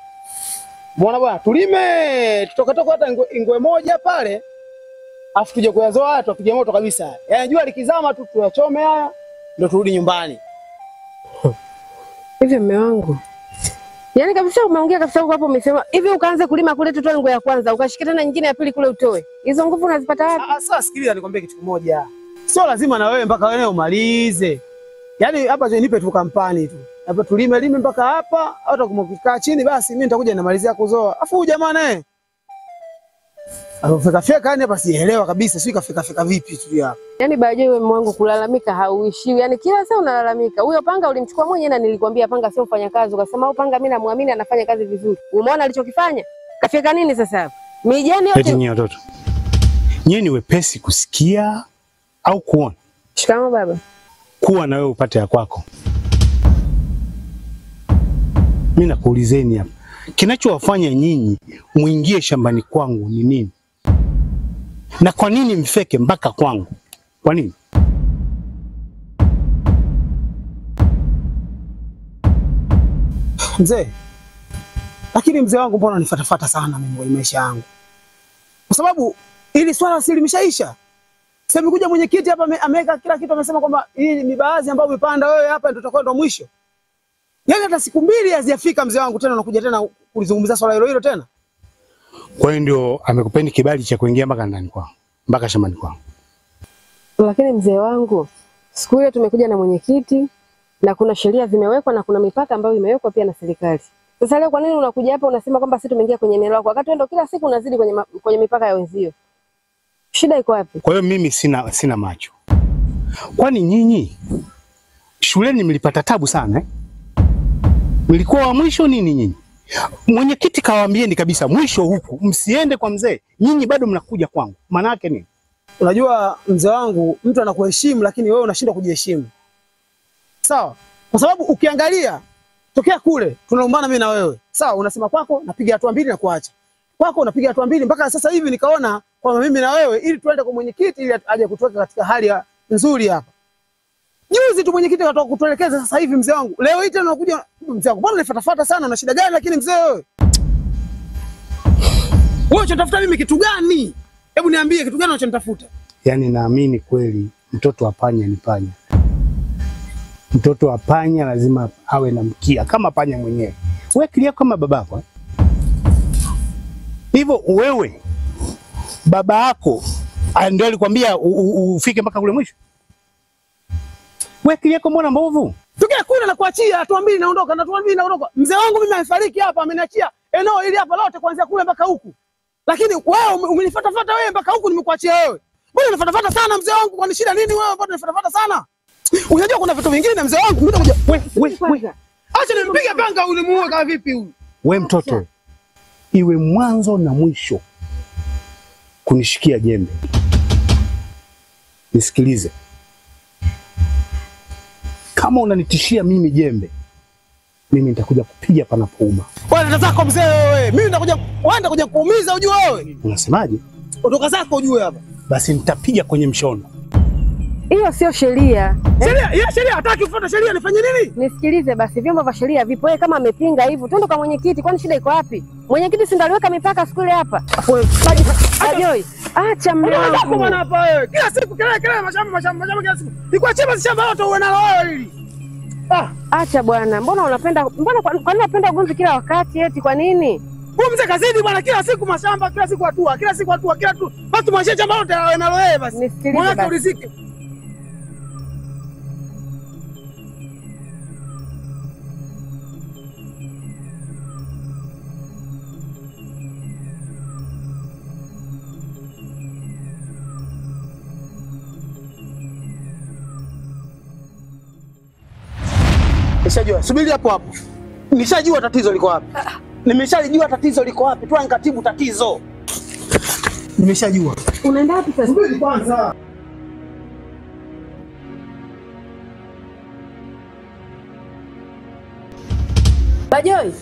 Mbona bwana, tulime tutoka hata ingwe moja pale. Afu tuje kuyazoa haya tupige moto kabisa. Yaani jua likizama tu tuyachome haya ndio turudi nyumbani. Hivi mume wangu, yaani kabisa umeongea kabisa huko hapo umesema hivi ukaanza kulima kule tutoe nguo ya kwanza ukashika tena nyingine ya pili kule utoe. Hizo nguvu unazipata wapi? Sasa sikiliza nikwambie kitu kimoja. Sio lazima na wewe mpaka wewe umalize. Yaani hapa nipe tu kampani tu. Hapa tulime mpaka hapa, hata kama ukikaa chini basi mimi nitakuja nimalizia kuzoa. Afu jamaa naye Feka yani hapa sielewa kabisa, sio kafeka vipi tu hapa. Yaani baadaye wewe mwangu kulalamika hauishiwi. Yaani kila saa unalalamika. Huyo panga ulimchukua mwenyewe na nilikwambia panga sio mfanya kazi. Ukasema huyo panga mimi namwamini anafanya kazi vizuri. Umeona alichokifanya? Kafyeka nini sasa? Mijani Eti yote. nyinyi watoto. Nyinyi ni wepesi kusikia au kuona? Shikamoo baba. Kuwa na wewe upate ya kwako. Mimi nakuulizeni hapa. Kinachowafanya nyinyi muingie shambani kwangu ni nini? Na kwa nini mfeke mpaka kwangu? Kwa nini? Mzee. Lakini mzee wangu mbona unifatafata sana mimi kwenye maisha yangu? Kwa sababu ili swala si limeshaisha. Sasa imekuja mwenyekiti hapa ameweka kila kitu, amesema kwamba hii ni baadhi ambayo umepanda wewe hapa ndio utakwenda mwisho. Yaani hata siku mbili hazijafika mzee wangu tena unakuja tena kulizungumzia swala hilo tena. Kwa hiyo ndio amekupeni kibali cha kuingia mpaka ndani kwangu, mpaka shambani kwangu. Lakini mzee wangu, siku ile tumekuja na mwenyekiti na kuna sheria zimewekwa na kuna mipaka ambayo imewekwa pia na serikali. Sasa leo kwa nini unakuja hapa unasema kwamba sisi tumeingia kwenye eneo lako wakati wewe ndio kila siku unazidi kwenye mipaka ya wenzio? Shida iko wapi? Kwa hiyo mimi sina macho. Kwani nyinyi shuleni mlipata tabu sana eh? Mlikuwa wa mwisho nini nyinyi? Mwenyekiti kawaambieni kabisa mwisho huku msiende kwa mzee. Nyinyi bado mnakuja kwangu. Maana yake nini? Unajua mzee wangu, mtu anakuheshimu lakini wewe unashindwa kujiheshimu. Sawa? Kwa sababu ukiangalia tokea kule tunaumbana mimi na wewe. Sawa, unasema kwako napiga hatua mbili na kuacha. Kwako unapiga hatua mbili mpaka sasa hivi nikaona kwamba mimi na wewe ili tuende kwa mwenyekiti ili aje kutuweka katika hali nzuri hapa. Juzi tu mwenyekiti akatoka kutuelekeza sasa hivi mzee wangu. Leo hii tena unakuja mzee wangu. Mbona unifatafata sana, una shida gani lakini mzee wewe? Wewe unatafuta mimi kitu gani? Hebu niambie kitu gani unachonitafuta? Yaani naamini kweli mtoto wa panya ni panya. Mtoto wa panya lazima awe na mkia kama panya mwenyewe. Wewe kilia kama babako. Hivyo wewe baba yako ndio alikwambia ufike mpaka kule mwisho? Wewe kilia kwa mbona mbovu? Tokea kule na kuachia hatua mbili naondoka na hatua mbili naondoka. Mzee wangu mimi amefariki hapa, ameniachia eneo hili hapa lote kuanzia kule mpaka huku. Lakini wewe umenifuatafuata wewe mpaka huku nimekuachia wewe. Mbona unifuatafuata sana mzee wangu? Kwani shida nini wewe? Mbona unifuatafuata sana? Unajua kuna vitu vingine mzee wangu mimi nakuja. Wewe. Acha nimpige panga ulimuue kama vipi huyu? Wewe mtoto. Iwe mwanzo na mwisho kunishikia jembe. Nisikilize. Kama unanitishia mimi jembe, mimi nitakuja kupiga panapouma. Wewe nenda zako mzee wewe. Mimi nitakuja kuumiza ujue wewe. Unasemaje? Ondoka zako ujue hapa. Basi nitapiga kwenye mshono. Hiyo sio sheria. Sheria hataki kufuata sheria, nifanye nini? Nisikilize basi, vyombo vya sheria vipo. Yeye kama amepinga hivyo, twende kwa mwenyekiti. Kwani shida iko wapi? Mwenyekiti si ndio aliweka mipaka siku ile hapa? Bajoi, acha mlango bwana hapa wewe. Kila siku kelele mashamba kila siku. Nikuwa chema shamba lote uwe nalo wewe hili. Acha bwana. Mbona kwa nini unapenda ugomvi kila wakati eti kwa nini? Huyu mzee kazidi bwana, kila siku mashamba, kila siku hatua. Basi mwachie shamba lote awe nalo wewe basi. Nisikilize basi. Uriziki. Nishajua. Subiri hapo hapo. Nishajua tatizo liko wapi. Nimeshajua tatizo liko wapi. Toa nikatibu tatizo. Nimeshajua. Unaenda wapi sasa? Subiri kwanza. Bajoi.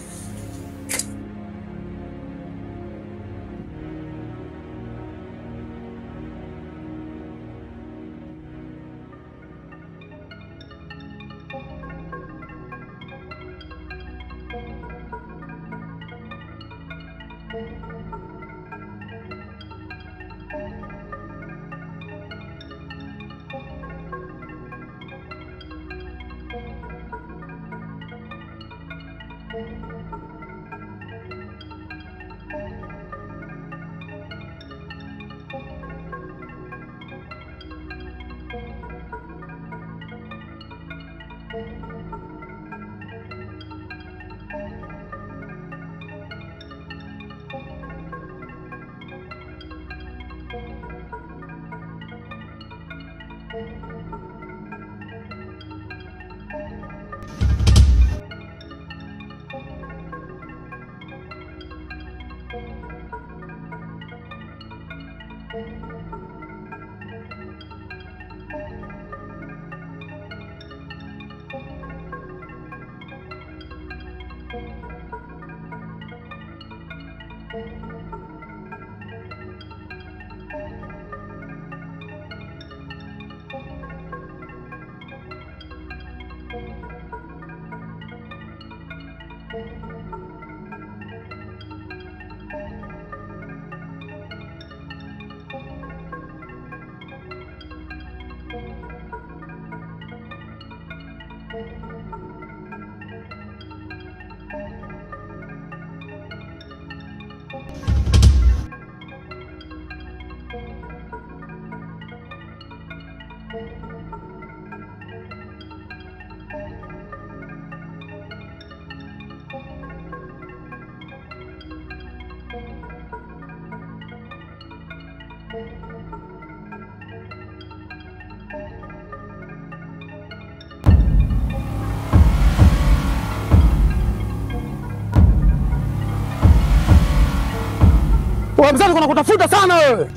Wewe mzee uko nakutafuta sana wewe.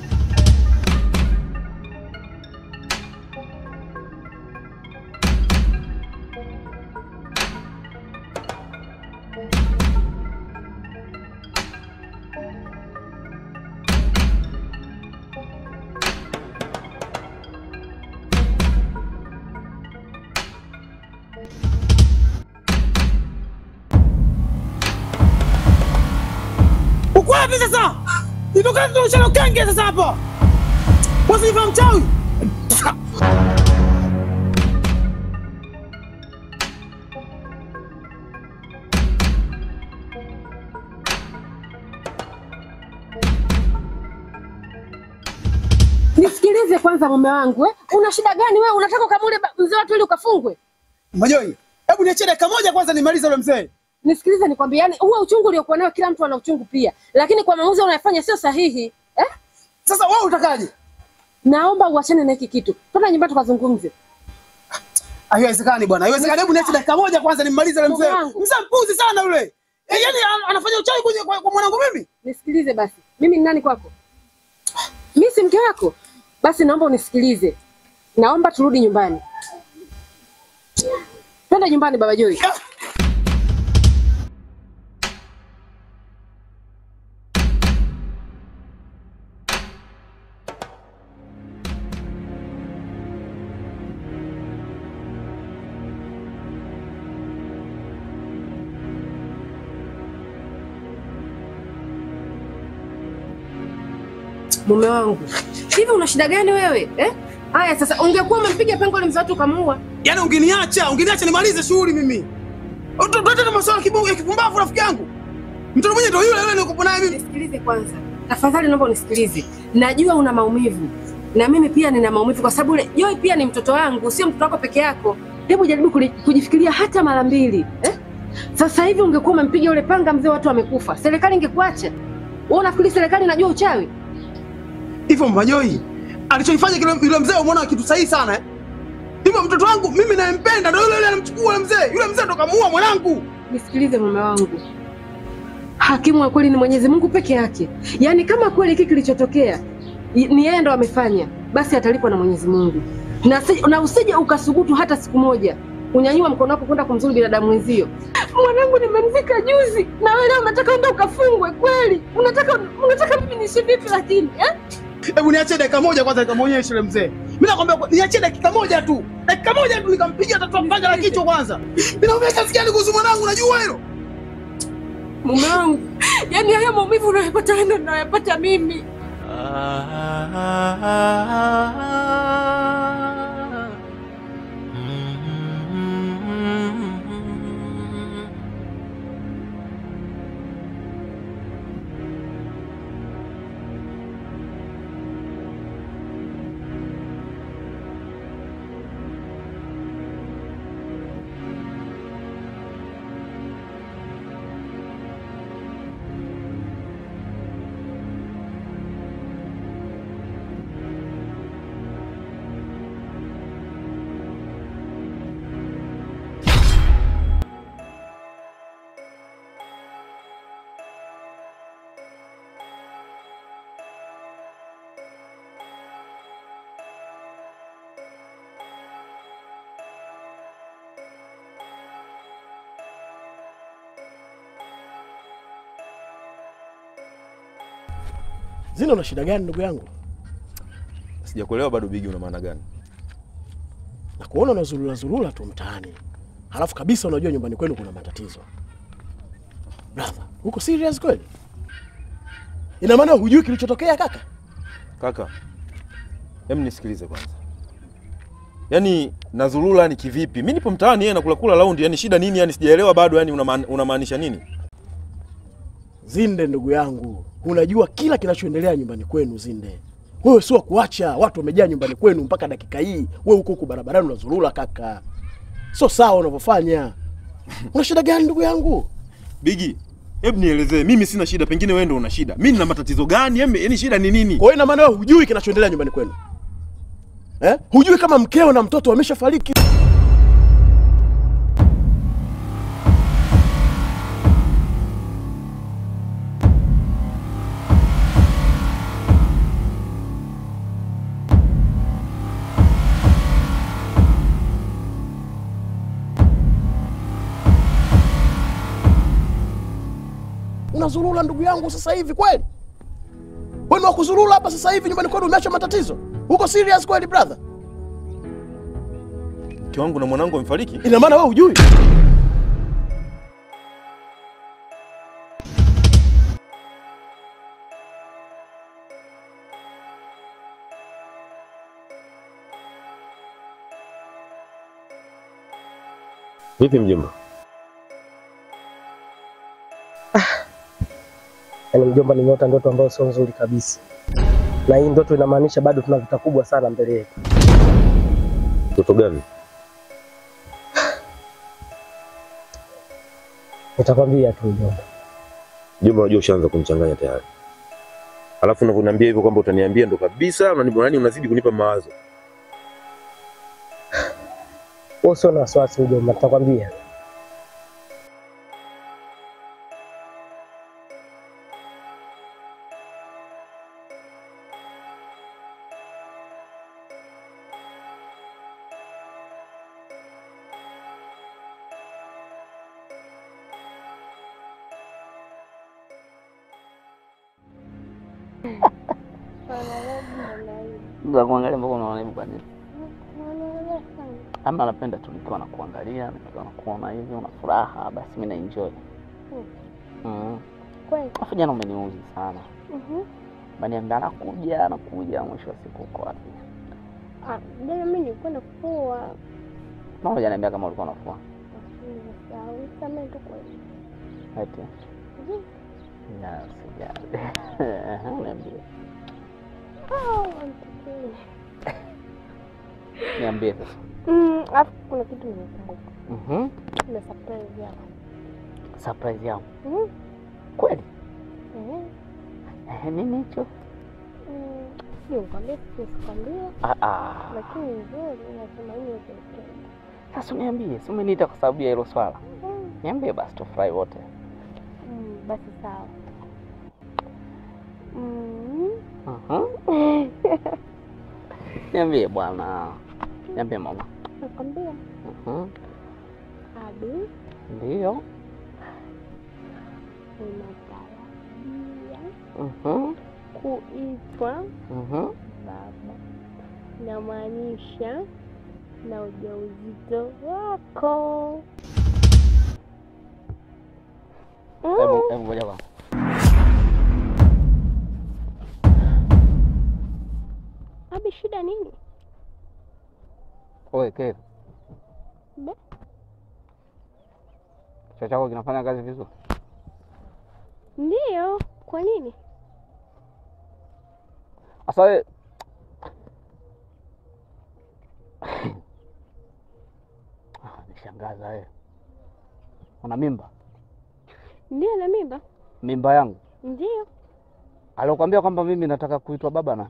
Uko wapi sasa? Nitoka tunashana kenge sasa hapa. Wasifa mchawi. Nisikilize kwanza mume wangu, una shida gani wewe? Unataka ukamule mzee watu ili ukafungwe? Majoi, hebu niachie dakika moja kwanza nimalize yule mzee. Nisikilize nikwambie, yani huo uchungu uliokuwa nao kila mtu ana uchungu pia. Lakini kwa maamuzi unayofanya sio sahihi. Sasa wewe utakaje? Naomba uachane na hiki kitu. Twende nyumbani tukazungumze. Haiwezekani bwana. Haiwezekani. Hebu niachie dakika moja kwanza nimalize yule mzee. Mzee mpuzi sana yule. Yaani anafanya uchawi kwa mwanangu mimi? Nisikilize basi. Mimi ni nani kwako? Mimi si mke wako. Basi naomba unisikilize. Naomba turudi nyumbani. Twende nyumbani baba Joy. Mume wangu, hivi una shida gani wewe? Haya sasa ungekuwa umempiga pengo ile mzee watu ukamuua. Yaani ungeniacha nimalize shughuli mimi. Utotote na masuala kibongo ya kipumbavu rafiki yangu. Mtoto mwenyewe ndio yule nilikopo naye mimi. Nisikilize kwanza. Tafadhali naomba unisikilize. Najua una maumivu. Na mimi pia nina maumivu kwa sababu Joy pia ni mtoto wangu, sio mtoto wako peke yako. Hebu jaribu kujifikiria hata mara mbili. Sasa hivi ungekuwa umempiga yule panga mzee watu wamekufa. Serikali ingekuacha. Wewe unafikiri serikali inajua uchawi? Hivyo Majoi, alichofanya yule mzee umeona kitu sahihi sana Hivyo mtoto wangu mimi nampenda ndio yule anamchukua yule mzee. Yule mzee ndo kamuua mwanangu. Nisikilize mume wangu. Hakimu wa kweli ni Mwenyezi Mungu peke yake. Yaani kama kweli hiki kilichotokea ni yeye ndo amefanya, basi atalipwa na Mwenyezi Mungu. Na usije ukasubutu hata siku moja unyanyua mkono wako kwenda kumzuru binadamu mwenzio. Mwanangu nimemzika juzi na wewe leo unataka enda ukafungwe kweli? Unataka mimi niishi vipi lakini? Hebu niache dakika moja kwanza nikamuonyeshe yule mzee. Mimi nakwambia niache dakika moja tu. Dakika moja tu nikampiga tatu mpanga la kichwa kwanza. Mimi naomba kasikia ni kuhusu mwanangu unajua hilo. Mume wangu, yaani haya maumivu unayopata wewe ndio ninayopata mimi. Zina una shida gani ndugu yangu? Sijakuelewa bado Bigi, una maana gani? Na kuona unazurura tu mtaani. halafu kabisa unajua nyumbani kwenu kuna matatizo. Brother, uko serious kweli? Ina maana hujui kilichotokea kaka? Kaka, hem nisikilize kwanza. Yaani nazulula ni kivipi? Mimi nipo mtaani yeye nakula raundi, yani shida nini? Yani sijaelewa bado, yani unamaanisha nini? Zinde ndugu yangu, unajua kila kinachoendelea nyumbani kwenu Zinde. Wewe sio kuacha watu wamejaa nyumbani kwenu mpaka dakika hii. Wewe uko huko barabarani unazulula kaka. Sio sawa unavyofanya. Una shida gani ndugu yangu? Bigi, hebu nielezee. Mimi sina shida, pengine wewe ndio una shida. Mimi nina matatizo gani? Yaani shida ni nini? Kwa hiyo ina maana wewe hujui kinachoendelea nyumbani kwenu. Hujui kama mkeo na mtoto wameshafariki? Unazurula ndugu yangu sasa hivi kweli? Wewe wa kuzurula hapa sasa hivi nyumbani kwenu umeacha matatizo? Uko serious kweli brother? Mke wangu na mwanangu wamefariki? Ina maana wewe hujui? Vipi mjomba? Yaani mjomba, nimeota ndoto ambayo sio nzuri kabisa. Na hii ndoto inamaanisha bado tuna vita kubwa sana mbele yetu. Ndoto gani? Nitakwambia tu mjomba. Mjomba, unajua ushaanza kunichanganya tayari. Alafu unaniambia hivyo kwamba utaniambia ndo kabisa, unazidi kunipa mawazo. Wewe sio na wasiwasi mjomba, nitakwambia. Ndio kuangalia mbona unaona hivi kwa nini? Ama napenda tu nikiwa nakuangalia, nikiwa nakuona hivi una furaha, basi mimi na enjoy. Kweli. Afu jana umeniuzi sana. Baniambia anakuja mwisho wa siku uko wapi? Jana mimi nilikwenda kufua. Mbona jana kama ulikuwa unafua? Sasa tu kweli. Ati. Ya, sijali. Niambie. Niambie sasa. Afu kuna kitu nimekumbuka. Kuna surprise yako. Surprise yako? Kweli? Nini hicho? Sio kwambia, sikwambia. Lakini nzuri nasema hiyo yote. Sasa niambie, si umeniita kwa sababu ya hilo swala? Niambie basi tufurahi wote. Basi sawa. Niambie bwana. Niambie mama. Nakwambia. Abi. Ndio. Unatarajia kuitwa baba. Namaanisha na ujauzito wako. Hebu ngoja bwana. Abi, shida nini? Oe, Kev. Be? Kichwa chako kinafanya kazi vizuri? Ndio, kwa nini? Asa wewe nishangaza wewe. Una mimba? Ndio, na mimba. Mimba yangu? Ndio. Alikwambia kwamba mimi nataka kuitwa baba na?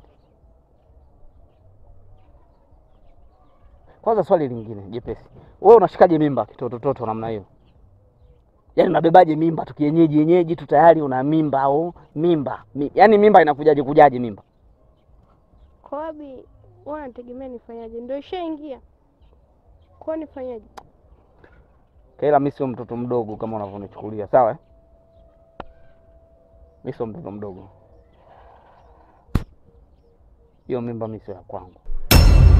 Kwanza swali lingine jepesi. Wewe unashikaje mimba kitoto namna hiyo? Yaani unabebaje mimba tu kienyeji tu tayari una mimba au mimba? Yaani mimba inakujaje mimba? Kwa wapi wewe unategemea nifanyaje? Ndio ishaingia. Kwa nifanyaje? Kaila mimi sio mtoto mdogo kama unavyonichukulia, sawa? Mimi sio mtoto mdogo. Hiyo mimba mimi sio ya kwangu.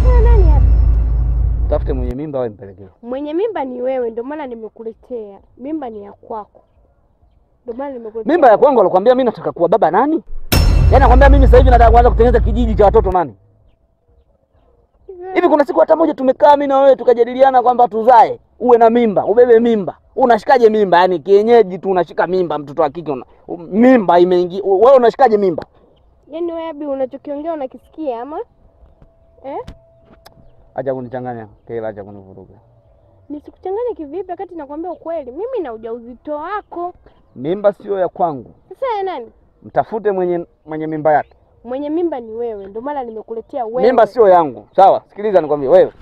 Wewe nani hapa? Tafute mwenye mimba wewe mpelekee. Mwenye mimba ni wewe, ndio maana nimekuletea. Mimba ni ya kwako. Ndio maana nimekuletea. Mimba ya kwangu alikwambia mimi nataka kuwa baba nani? Yaani nakwambia mimi sasa hivi nataka kuanza kutengeneza kijiji cha watoto nani? Hivi kuna siku hata moja tumekaa mimi na wewe tukajadiliana kwamba tuzae, uwe na mimba, ubebe mimba. Unashikaje mimba? Yaani kienyeji tu unashika mimba, mtoto wa kike mimba imeingia. Wewe unashikaje mimba? Yaani wewe Abi unachokiongea unakisikia ama? Acha kunichanganya, Kela, acha kunivuruga. Nisikuchanganye kivipi wakati nakwambia ukweli? Mimi na ujauzito wako. Mimba sio ya kwangu. Sasa ya nani? Mtafute mwenye mimba yake. Mwenye mimba ni wewe, ndio maana nimekuletea wewe. Mimba sio yangu. Sawa, sikiliza nikwambie. Wewe.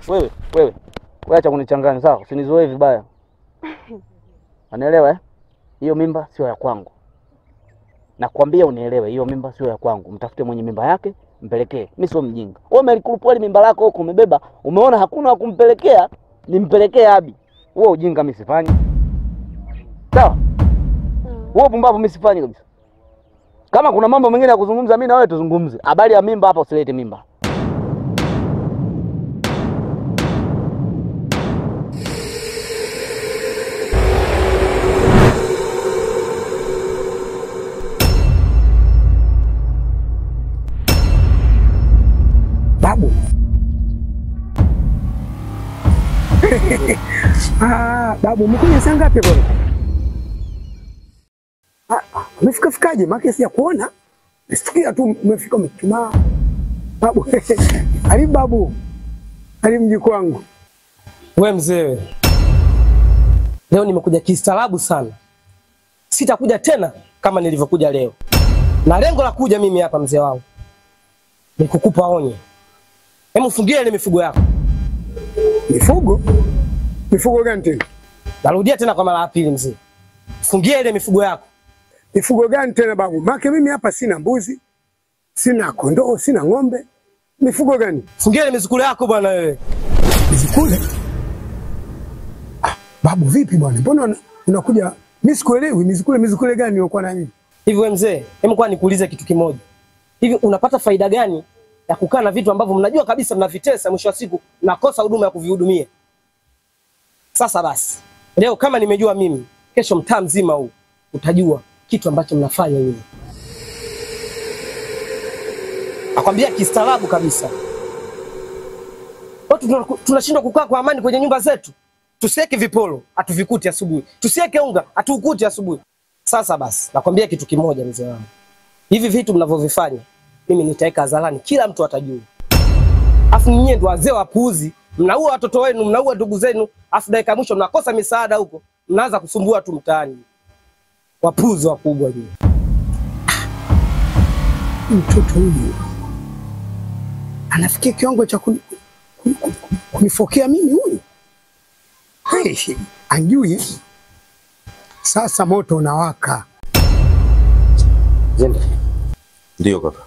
Wewe acha kunichanganya, sawa? Usinizoee vibaya. Unaelewa eh? Hiyo mimba sio ya kwangu. Nakwambia unielewe, hiyo mimba sio ya kwangu. Mtafute mwenye mimba yake, mpelekee. Mimi sio mjinga. Wewe umelikupua mimba lako huko umebeba, umeona hakuna wa kumpelekea, nimpelekee Abi. Wewe ujinga mimi sifanyi. Sawa? Wewe pumbavu mimi sifanyi kabisa. Kama kuna mambo mengine ya kuzungumza mimi na wewe tuzungumze. Habari ya mimba hapa usilete mimba. Babu. Babu, umekuja saa ngapi bwana? Umefika fikaje? Maana sija kuona. Nisikia tu umefika umetumaa. Babu. Karibu babu. Karibu mjukuu wangu. Wewe mzee. Leo nimekuja kistaarabu sana. Sitakuja tena kama nilivyokuja leo. Na lengo la kuja mimi hapa mzee wangu ni kukupa onyo. Hebu fungie ile mifugo yako. Mifugo? Mifugo gani tena? Narudia tena kwa mara ya pili mzee. Fungie ile mifugo yako. Mifugo gani tena babu? Maana mimi hapa sina mbuzi, sina kondoo, sina ng'ombe. Mifugo gani? Fungie ile mizukule yako bwana wewe. Mizukule? Babu vipi bwana? Mbona unakuja? Mimi sikuelewi mizukule gani unakuwa na nini? Hivi wewe mzee, hebu kwa nikuulize kitu kimoja. Hivi unapata faida gani ya kukaa na vitu ambavyo mnajua kabisa mnavitesa, mwisho wa siku nakosa huduma ya kuvihudumia? Sasa basi, leo kama nimejua mimi, kesho mtaa mzima huu utajua kitu ambacho mnafanya nyinyi. Nakwambia kistaarabu kabisa. Watu tunashindwa kukaa kwa amani kwenye nyumba zetu. Tusiweke vipolo, atuvikuti asubuhi. Tusiweke unga, atuukuti asubuhi. Sasa basi, nakwambia kitu kimoja mzee wangu. Hivi vitu mnavyovifanya, mimi nitaweka hadharani, kila mtu atajua. Afu nyinyi ndio wazee wapuuzi, mnaua watoto wenu, mnaua ndugu zenu, afu dakika mwisho mnakosa misaada huko. Mnaanza kusumbua tu mtaani. Wapuuzi wakubwa nyinyi. Mtoto huyu anafikia kiwango cha kunifokea mimi huyu. Anjui. Sasa moto unawaka. Zenda. Ndio kaka.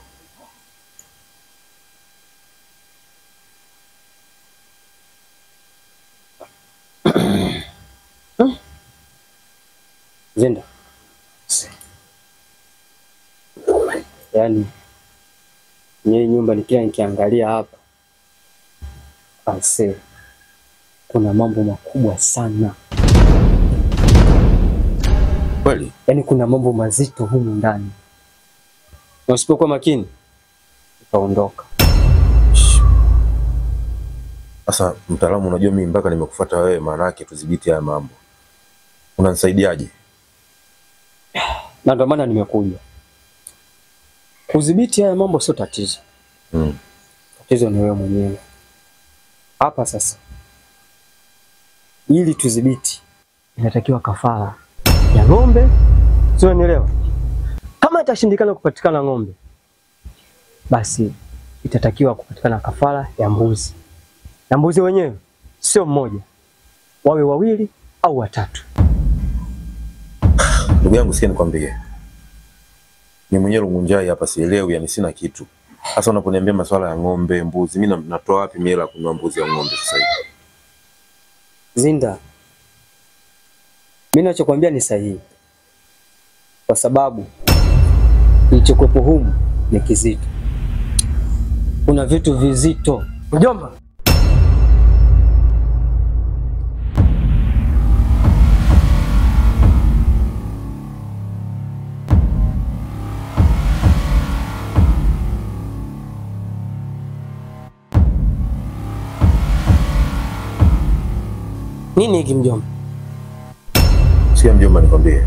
Zenda. Yaani nye nyumba nikiangalia hapa, ase kuna mambo makubwa sana. Kweli? Yaani kuna mambo mazito humu ndani. Na usipokuwa makini utaondoka. Sasa mtaalamu, unajua mimi mpaka nimekufuata wewe, maana yake tudhibiti haya mambo. Unanisaidiaje? Na ndio maana nimekuja. Kudhibiti haya mambo sio tatizo. Tatizo ni wewe mwenyewe. Hapa sasa, ili tudhibiti, inatakiwa kafara ya ng'ombe. Sio, unielewa? Kama itashindikana kupatikana ng'ombe, basi itatakiwa kupatikana kafara ya mbuzi. Na mbuzi wenyewe sio mmoja, wawe wawili au watatu. Ndugu yangu, sikia nikwambie. Mimi mwenyewe Lungunjai hapa sielewi, yani sina kitu. Sasa unaponiambia masuala ya ng'ombe, mbuzi, mimi natoa wapi miela kununua mbuzi au ng'ombe sasa hivi? Zinda, mimi ninachokuambia ni sahihi. Kwa sababu kilichokuwepo humu ni kizito. Kuna vitu vizito. Mjomba, Nini hiki mjomba? Sikia mjomba, nikwambie.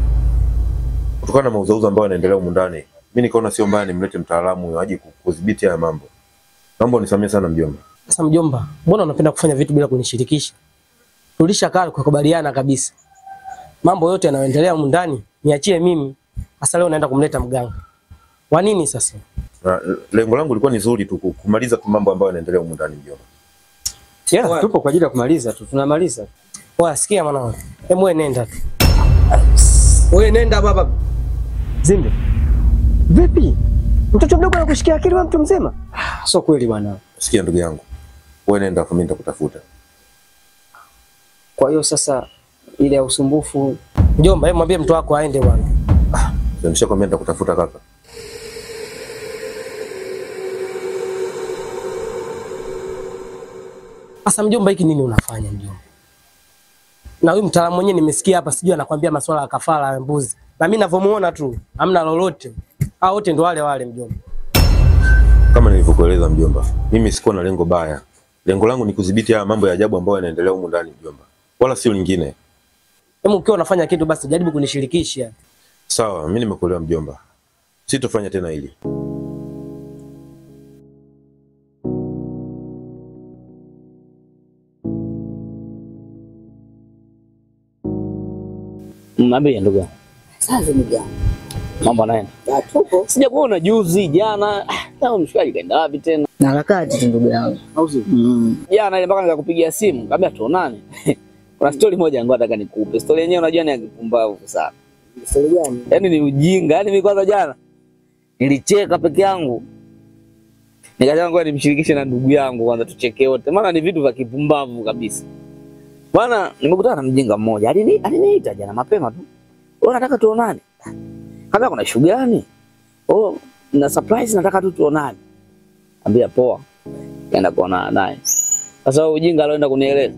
Kutokana na mauzauza ambayo yanaendelea humu ndani, mimi nikaona sio mbaya nimlete mtaalamu aje kudhibiti haya mambo. Naomba unisamehe sana mjomba. Sasa mjomba, mbona unapenda kufanya vitu bila kunishirikisha? Tulishakaa kukubaliana kabisa. Mambo yote yanayoendelea humu ndani niachie mimi. Sasa leo naenda kumleta mganga. Kwa nini sasa? Lengo langu lilikuwa ni zuri tu kumaliza tu mambo ambayo yanaendelea humu ndani mjomba. Yeah, tupo kwa ajili ya kumaliza tu, tunamaliza. Poa, sikia mwanangu. Hebu wewe nenda tu. Wewe nenda baba. Zinde. Vipi? Mtoto mdogo anakushikia akili wa mtu mzima? Sio kweli bwana. Sikia ndugu yangu. Wewe nenda kwa mimi nitakutafuta. Kwa hiyo sasa ile ya usumbufu, mjomba, hebu mwambie mtu wako aende bwana. Nimeshakwambia nitakutafuta kaka. Sasa mjomba, hiki nini unafanya mjomba? Na huyu mtaalamu mwenyewe nimesikia hapa, sijui anakuambia masuala ya kafara ya mbuzi. Na mimi ninavyomuona tu, hamna lolote. Hao wote ndo wale wale mjomba. Kama nilivyokueleza mjomba, mimi sikuwa na lengo baya. Lengo langu ni kudhibiti haya mambo ya ajabu ambayo yanaendelea humu ndani mjomba. Wala sio lingine. Hebu ukiwa unafanya kitu basi jaribu kunishirikisha. Sawa, mimi nimekuelewa mjomba. Sitofanya tena hili. Mnaambia ndugu yangu. Sasa ndugu yangu. Mambo naenda. Tupo. Sijakuona juzi jana. Leo mshikaji kaenda wapi tena? Na harakati tu ndugu yangu. Au sio? Jana ile mpaka nikakupigia simu, kabla tuonane. Kuna story moja ngoja nataka nikupe. Story yenyewe unajua ni ya kipumbavu sana. Story gani? Yaani ni ujinga. Yaani mimi kwanza jana nilicheka peke yangu. Nikasema ngoja nimshirikishe na ndugu yangu kwanza tucheke wote. Maana ni vitu vya kipumbavu kabisa. Bwana, nimekutana na mjinga mmoja. Aliniita jana mapema tu. Wewe nataka tuonane. Kama kuna issue gani? Oh, na surprise nataka tu tuonane. Ambia poa. Kaenda kuonana naye. Sasa ujinga aloenda kunieleza.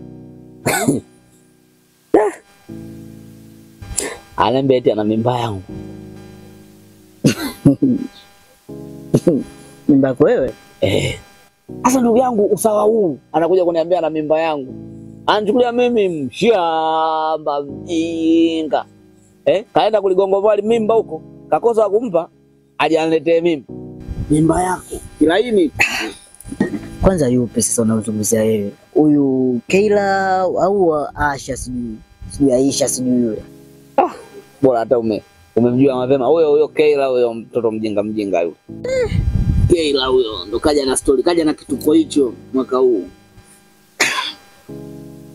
Ananiambia eti ana mimba yangu. Mimba yako wewe? Sasa ndugu yangu usawa huu anakuja kuniambia ana mimba yangu. Anachukulia mimi mshamba mjinga. Kaenda kuligongovali mimba huko. Kakosa kumpa aje aniletee mimi. Mimba yako. Kilaini. Kwanza yupi sasa unamzungumzia wewe? Huyu Keila au Asha sijui. Sijui Aisha sijui yule. Bora hata umemjua mapema. Huyo Keila huyo mtoto mjinga yule. Keila huyo ndo kaja na story, kaja na kituko hicho mwaka huu.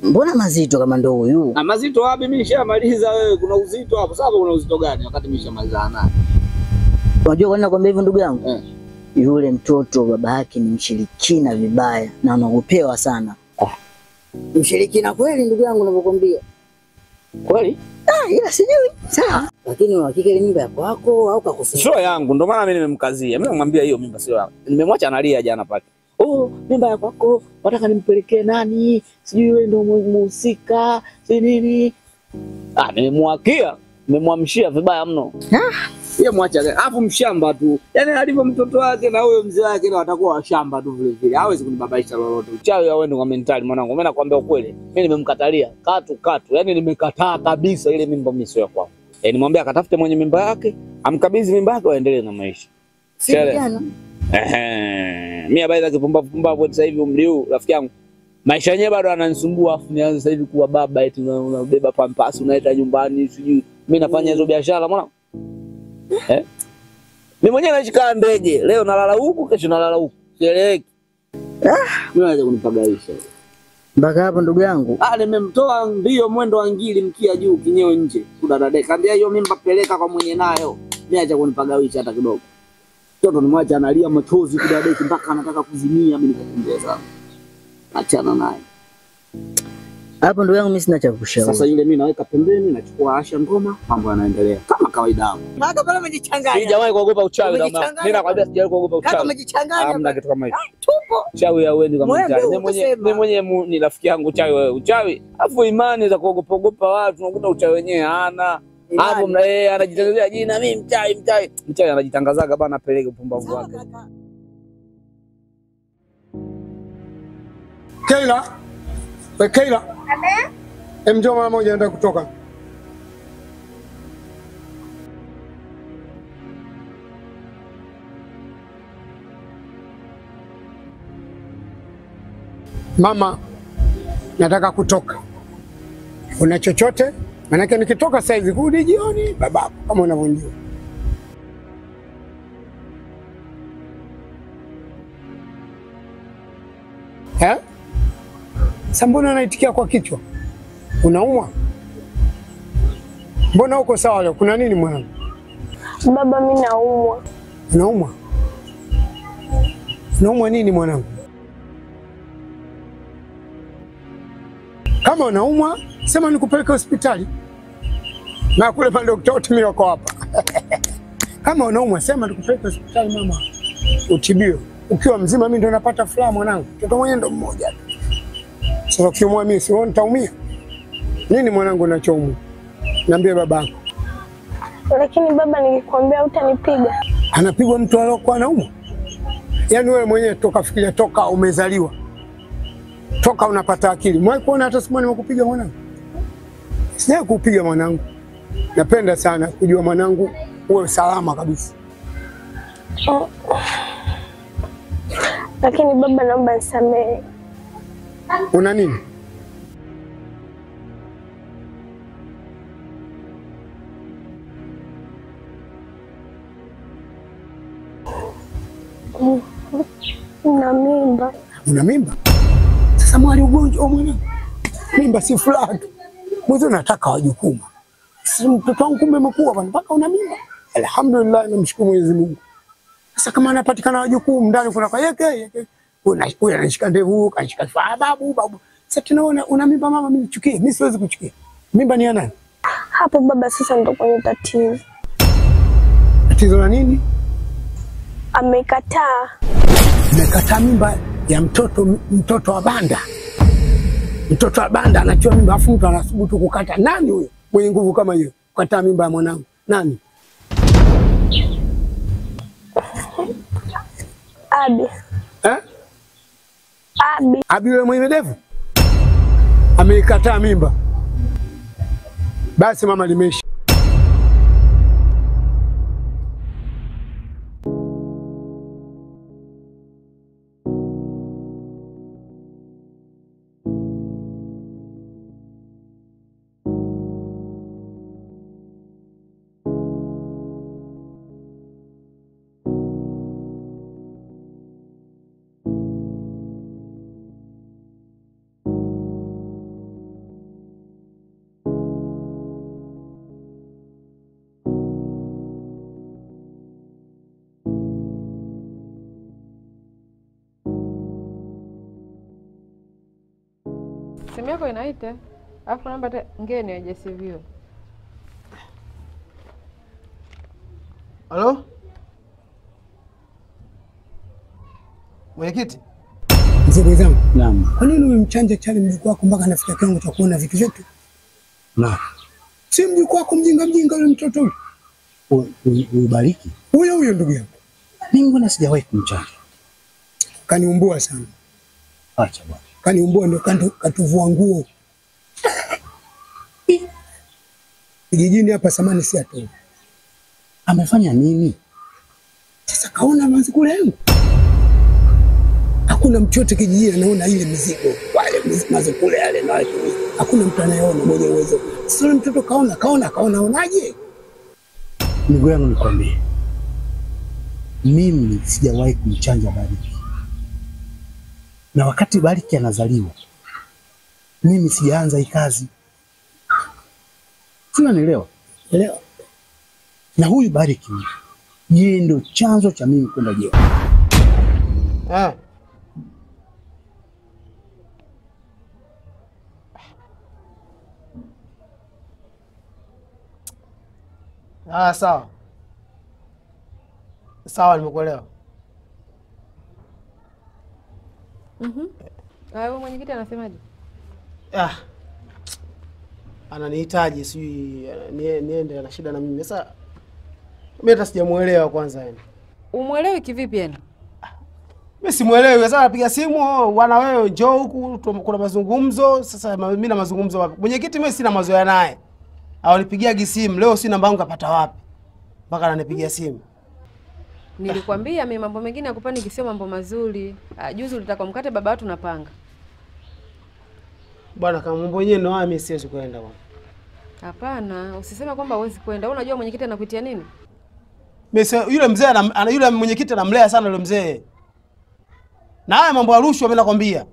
Mbona mazito kama ndo huyu? Mazito wapi, mimi nishamaliza wewe. Kuna uzito hapo. Sasa kuna uzito gani wakati mimi nishamaliza naye? Unajua kwa nini nakwambia hivyo ndugu yangu? Yule mtoto baba yake ni mshirikina vibaya na anaogopewa sana. Mshirikina kweli ndugu yangu ninavyokuambia. Kweli? Ila sijui. Sawa. Lakini uhakika ile mimba yako wako au kakufia? Sio yangu, ndio maana mimi nimemkazia. Mimi namwambia hiyo mimba sio yangu. Nimemwacha analia jana pale. Oh, mimba yako wako, nataka nimpelekee nani? Sijui wewe ndio muhusika, si nini? Nimemwakia, nimemwamshia vibaya mno. Yeye mwacha, alafu mshamba tu. Yaani alivyo mtoto wake na huyo mzee wake ndio watakuwa washamba tu vile vile. Hawezi kunibabaisha lolote. Uchawi au wewe kwa mentali mwanangu. Mimi nakwambia ukweli. Mimi nimemkatalia katu. Yaani nimekataa kabisa ile mimba mimi sio ya kwangu. Nimwambia akatafute mwenye mimba yake, amkabidhi mimba yake waendelee na maisha. Si jana. Mimi habari za kipumbavu sasa hivi umri huu rafiki yangu. Maisha yenyewe bado ananisumbua, afu nianze sasa hivi kuwa baba eti unabeba pampasi unaita nyumbani sijui. Mimi nafanya hizo biashara mwanangu. Mimi mwenyewe naishi kama ndege. Leo nalala huku, kesho nalala huku. Sieleweki. Mimi naweza kunipagaisha. Mpaka hapo ndugu yangu. Nimemtoa mbio mwendo wa ngili mkia juu kinyewe nje. Kudadadeka. Kaambia hiyo mimba peleka kwa mwenye nayo. Mimi acha kunipagaisha hata kidogo. Mtoto nimwacha analia machozi kudadeki mpaka anataka kuzimia, mimi nikakimbia sana. Achana naye. Hapo ndugu yangu mimi sina cha kushauri. Sasa yule mimi naweka pembeni, nachukua Asha ngoma, mambo yanaendelea kama kawaida yangu. Mpaka pale umejichanganya. Sijawahi kuogopa uchawi na mimi nakwambia sijawahi kuogopa uchawi. Kama umejichanganya. Hamna kitu kama hicho. Tupo. Uchawi hauendi kama uchawi. Mimi mwenyewe ni rafiki yangu uchawi wewe. Uchawi, afu imani za kuogopa watu, unakuta uchawi wenyewe hana. Hapo anajitangazia jina mimi mchawi. Mchawi anajitangazaga bana apeleke upumbavu wake. Keila. Keila. Njoo mara moja, nataka kutoka. Mama, nataka kutoka. Una chochote? Manake nikitoka saa hizi kurudi jioni babako kama unavyojua. Sasa mbona unaitikia kwa kichwa? Unaumwa? Mbona uko sawa leo? Kuna nini mwanangu? Baba, mimi naumwa. Unaumwa? Unaumwa nini mwanangu? Kama unaumwa, sema nikupeleke hospitali. Na kule daktari wote mimi wako hapa. Kama unaumwa, sema nikupeleke hospitali mama. Utibiwe. Ukiwa mzima mimi ndo napata furaha mwanangu. Mtoto mwenyewe ndo mmoja. Sasa ukiumwa mimi si nitaumia. Nini mwanangu unachoumwa? Niambie babako. Lakini baba, nikikwambia utanipiga. Anapigwa mtu aliyokuwa anaumwa? Yaani wewe mwenyewe toka fikiria, toka umezaliwa, toka unapata akili, mwahi kuona hata siku nimekupiga mwanangu? Sija kupiga mwanangu. Napenda sana kujua mwanangu uwe salama kabisa. Lakini baba, naomba nisamehe. Una nini? Una mimba. Una mimba? Sasa mwali ugonjwa mwanangu. Mimba si furaha tu. Mwanzo nataka wajukuu. Si mtoto wangu kumbe amekuwa bwana mpaka una mimba. Alhamdulillah, namshukuru Mwenyezi Mungu. Sasa kama anapatikana wajukuu ndani kuna kwa yeke. Huyu anashika ndevu, kanishika babu. Sasa tunaona una mimba mama, mimi nichukie. Mimi siwezi kuchukia. Mimba ni ya nani? Hapo baba, sasa ndo kwenye tatizo. Tatizo la nini? Amekataa. Amekataa mimba ya mtoto wa banda. Mtoto wa banda anachua mimba afu mtu anasubutu kukata. Nani huyo mwenye nguvu kama hiyo? Kukataa mimba ya mwanangu. Nani? Abi. Abi yule mwenye ndevu? Ameikataa mimba. Basi mama, limeisha. Simu yako inaita, alafu namba ngeni hajasiviwa. Halo? Mwenyekiti? Mzee mwenzangu. Naam. Kwa nini umemchanja chali mjukuu wako mpaka anafikia kiwango cha kuona vitu vyetu? Naam. Si mjukuu wako mjinga yule mtoto huyo. Ubariki. Huyo ndugu yangu. Mimi mbona sijawahi kumchanja? Kaniumbua sana. Acha bwana. Kaniumbua ndo katuvua nguo. Kijijini hapa samani si atoe. Amefanya nini? Sasa kaona mazikule yangu. Hakuna mtu yote kijijini anaona ile mizigo. Wale mazikule yale na wale. Hakuna mtu anayeona mwenye uwezo. Sasa yule mtoto kaona onaje? Ndugu yangu nikwambie. Mimi sijawahi kumchanja Bariki. Na wakati Bariki anazaliwa, mimi sijaanza hii kazi. Unanielewa? Elewa. Na huyu Bariki yeye ndio chanzo cha mimi kwenda jela. Sawa. Sawa, nimekuelewa. Wewe mwenyekiti anasemaje? Ananihitaji sijui niende, ana shida na mimi. Sasa mimi hata sijamuelewa kwanza yani. Umuelewi kivipi yani? Mimi simuelewi. Sasa napiga simu, bwana wewe njoo huku kuna mazungumzo. Sasa mimi na mazungumzo wapi? Mwenyekiti mimi sina mazoea naye. Awanipigia simu. Leo si namba yangu kapata wapi? Mpaka ananipigia simu. Nilikwambia mimi mambo mengine yakupani kisio mambo mazuri. Juzi ulitaka mkate baba watu napanga. Bwana kama mambo yenyewe ndio mimi siwezi kwenda bwana. Hapana, usiseme kwamba huwezi kwenda. Unajua mwenyekiti anakuitia nini? Mimi yule mzee yule mwenyekiti anamlea sana yule mzee. Na haya mambo ya rushwa mimi nakwambia.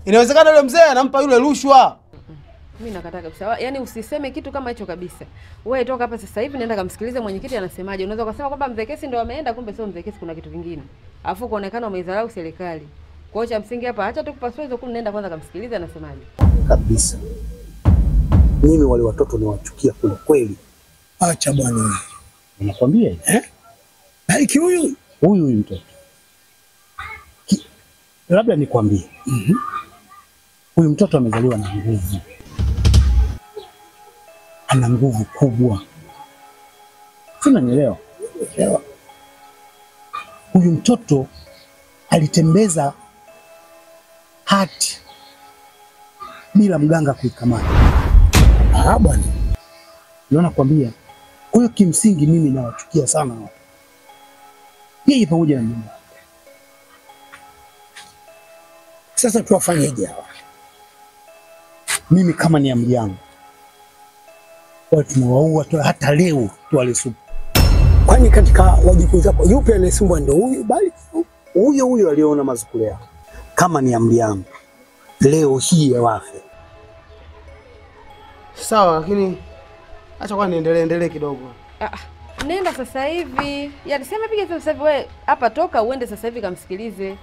Inawezekana yule mzee anampa yule rushwa. Mimi nakataa kabisa. Yaani usiseme kitu kama hicho kabisa. Wewe toka hapa sasa hivi nenda kamsikilize mwenyekiti anasemaje. Unaweza kusema kwamba mzee Kesi ndio ameenda, kumbe sio mzee Kesi, kuna kitu kingine. Alafu kuonekana umeidharau serikali. Kwa hiyo cha msingi hapa acha tukupasua hizo kuni, nenda kwanza kamsikilize anasemaje. Kabisa. Mimi wale watoto niwachukia kweli kweli. Acha bwana wewe. Nakwambia hivi. Haiki huyu mtoto. Labda nikwambie. Huyu mtoto amezaliwa na nguvu. Ana nguvu kubwa. Unanielewa? Huyu mtoto alitembeza hati bila mganga kuikamata. Bwana. Unaona kwambia. Kwa hiyo kimsingi mimi nawachukia sana watu. Yeye pamoja na mimi. Sasa tuwafanyeje hawa? Mimi kama ni amri yangu, wao tunawaua tu hata leo tuwale supu. Kwani katika wajukuu zako yupi anayesumbua ndio huyu, bali huyo aliona mazukule yako. Kama ni amri yangu, leo hii wafe. Sawa, lakini acha kwa niendelee kidogo. Nenda sasa hivi. Yaani sema piga sasa hivi wewe hapa toka uende sasa hivi kamsikilize.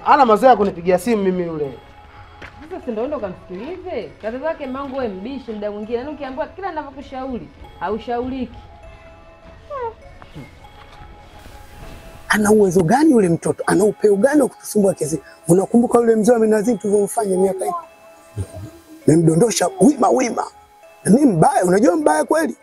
Ana mazoea kunipigia simu mimi yule. Sasa si ndio kamsikilize. Kazi zake mangu wewe mbishi muda mwingine. Yaani ukiambiwa kila ninavyokushauri, haushauriki. Ana uwezo gani yule mtoto? Ana upeo gani wa kutusumbua kiasi? Unakumbuka yule mzee wa Minazi tulivyofanya miaka hii? Nimdondosha wima. Na mimi mbaya, unajua mbaya kweli?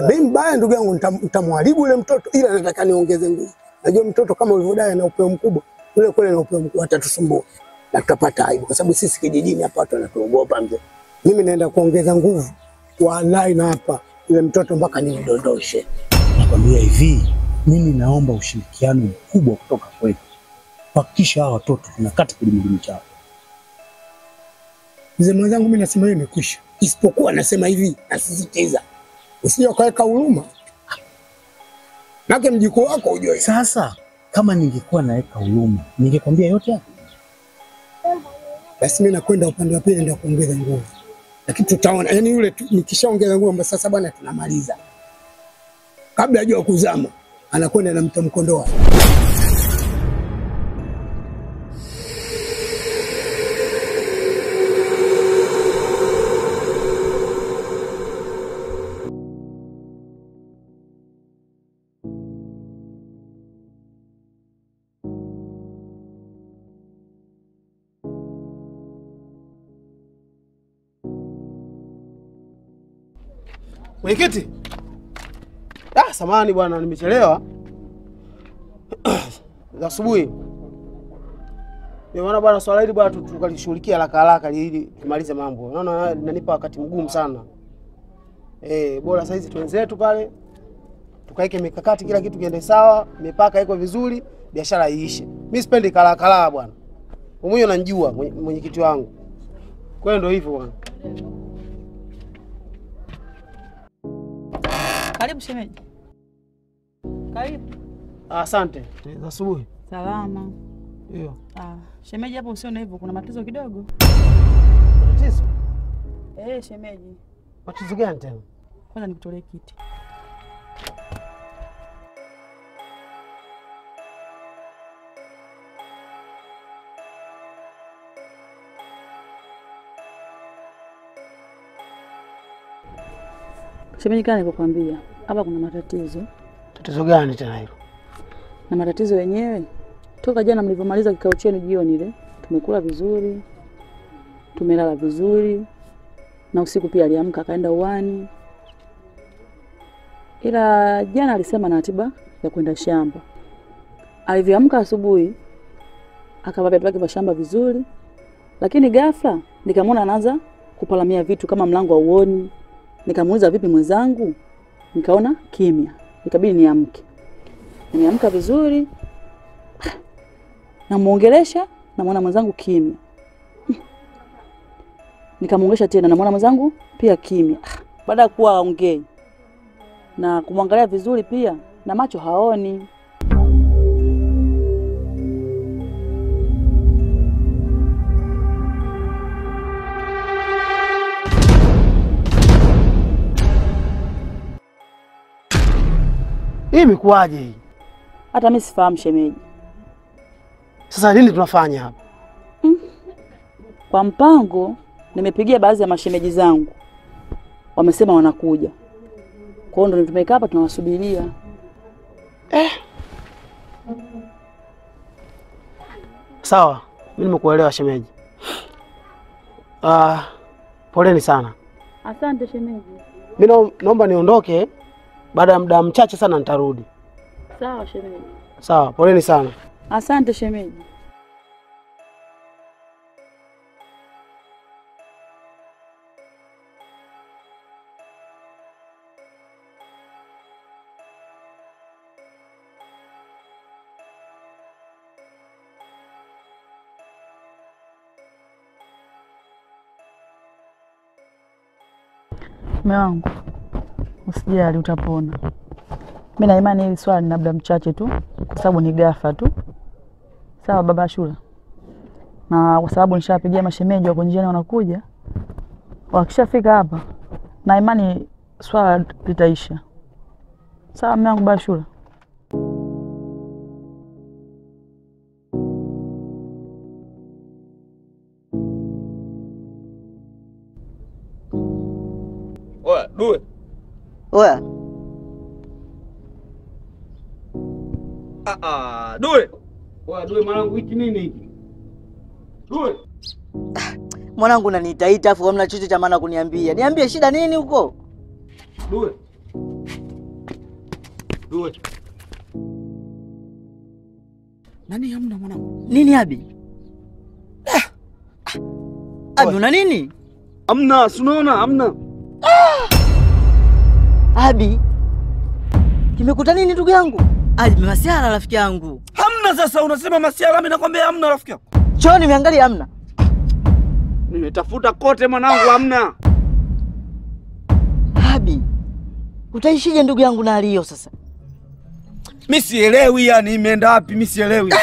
Mimi mbaya ndugu yangu, nitamharibu yule mtoto, ila nataka niongeze nguvu. Najua mtoto kama ulivyodai ana upeo mkubwa, yule kweli ana upeo mkubwa, atatusumbua. Na tutapata aibu kwa sababu sisi kijijini hapa watu wanatuogopa mzee. Mimi naenda kuongeza nguvu wallahi, na hapa yule mtoto mpaka nimdondoshe. Nakwambia hivi, mimi naomba ushirikiano mkubwa kutoka kwetu. Hakikisha hawa watoto tunakata kilimilimi chao. Mzee mwenzangu, mimi nasema hiyo imekwisha. Isipokuwa nasema hivi, nasisitiza. Usije ukaweka huruma. Nake mjukuu wako ujue. Sasa kama ningekuwa naweka huruma, ningekwambia yote hapa. Basi mimi nakwenda upande wa pili ndio kuongeza nguvu. Lakini tutaona, yani yule nikishaongeza nguvu sasa bwana tunamaliza. Kabla hajua kuzama, anakwenda na mtamkondoa. Mwenyekiti. Samahani bwana nimechelewa. Za asubuhi. Nimeona bwana swala hili bwana tukalishughulikia haraka ili tumalize mambo. Unaona inanipa wakati mgumu sana. Bora saizi tuenzetu pale. Tukaeke mikakati kila kitu kiende sawa, mipaka iko vizuri, biashara iishe. Mimi sipendi kala bwana. Mwenyewe unanijua mwenyekiti wangu. Kwa hiyo ndio hivyo bwana. Karibu shemeji. Karibu. Asante. Za asubuhi. Salama. Ndio. Shemeji hapo usione hivyo, kuna matatizo kidogo. Matatizo? Shemeji. Matatizo gani tena? Kwanza nikutolee kiti. Shemeji, kana nilikwambia hapa kuna matatizo. Tatizo gani tena hilo? Na matatizo yenyewe toka jana mlivyomaliza kikao chenu jioni ile, tumekula vizuri, tumelala vizuri, na usiku pia aliamka akaenda uani. ila jana alisema na ratiba ya kwenda shamba. Alivyoamka asubuhi akavaa viatu vyake vya shamba vizuri, lakini ghafla nikamwona anaanza kupalamia vitu kama mlango hauoni. Nikamuuliza vipi mwenzangu? Nikaona kimya. Ikabidi niamke. Niamka vizuri. Namuongelesha, namuona mwenzangu kimya. Nikamuongelesha tena, namuona mwenzangu pia kimya. Baada ya kuwa aongei na kumwangalia vizuri pia na macho haoni. Hii imekuaje hii? Hata mimi sifahamu shemeji. Sasa nini tunafanya hapa? Kwa mpango nimepigia baadhi ya mashemeji zangu. Wamesema wanakuja. Kwa hiyo ndio tumekaa hapa tunawasubiria. Sawa, mimi nimekuelewa shemeji. Poleni sana. Asante shemeji. Mimi naomba niondoke, baada ya muda mchache sana nitarudi. Sawa shemeji. Sawa, poleni sana. Asante shemeji. Mume wangu, usijali utapona. Mimi na imani hili swali ni muda mchache tu, kwa sababu ni ghafla tu. Sawa baba Ashura. Na kwa sababu nishapigia mashemeji wako njiani wanakuja. Wakishafika hapa, na imani swala litaisha. Sawa mume wangu baba Ashura. Oya, Due. Oya. Due. Oya, Due mwanangu, hiki nini hiki? Due. Mwanangu unaniitaita afu hamna chochote cha maana kuniambia. Niambie shida nini huko? Due. Due. Nani hamna mwanangu? Nini Abi? Abi una nini? Hamna, si unaona hamna. Abi. Kimekuta nini ndugu yangu? Abi masiala rafiki yangu. Hamna sasa unasema masiala, mimi nakwambia hamna rafiki yangu. Choo nimeangalia hamna. Nimetafuta kote mwanangu hamna. Abi. Utaishije ndugu yangu na alio sasa? Mimi sielewi yani imeenda wapi, mimi sielewi.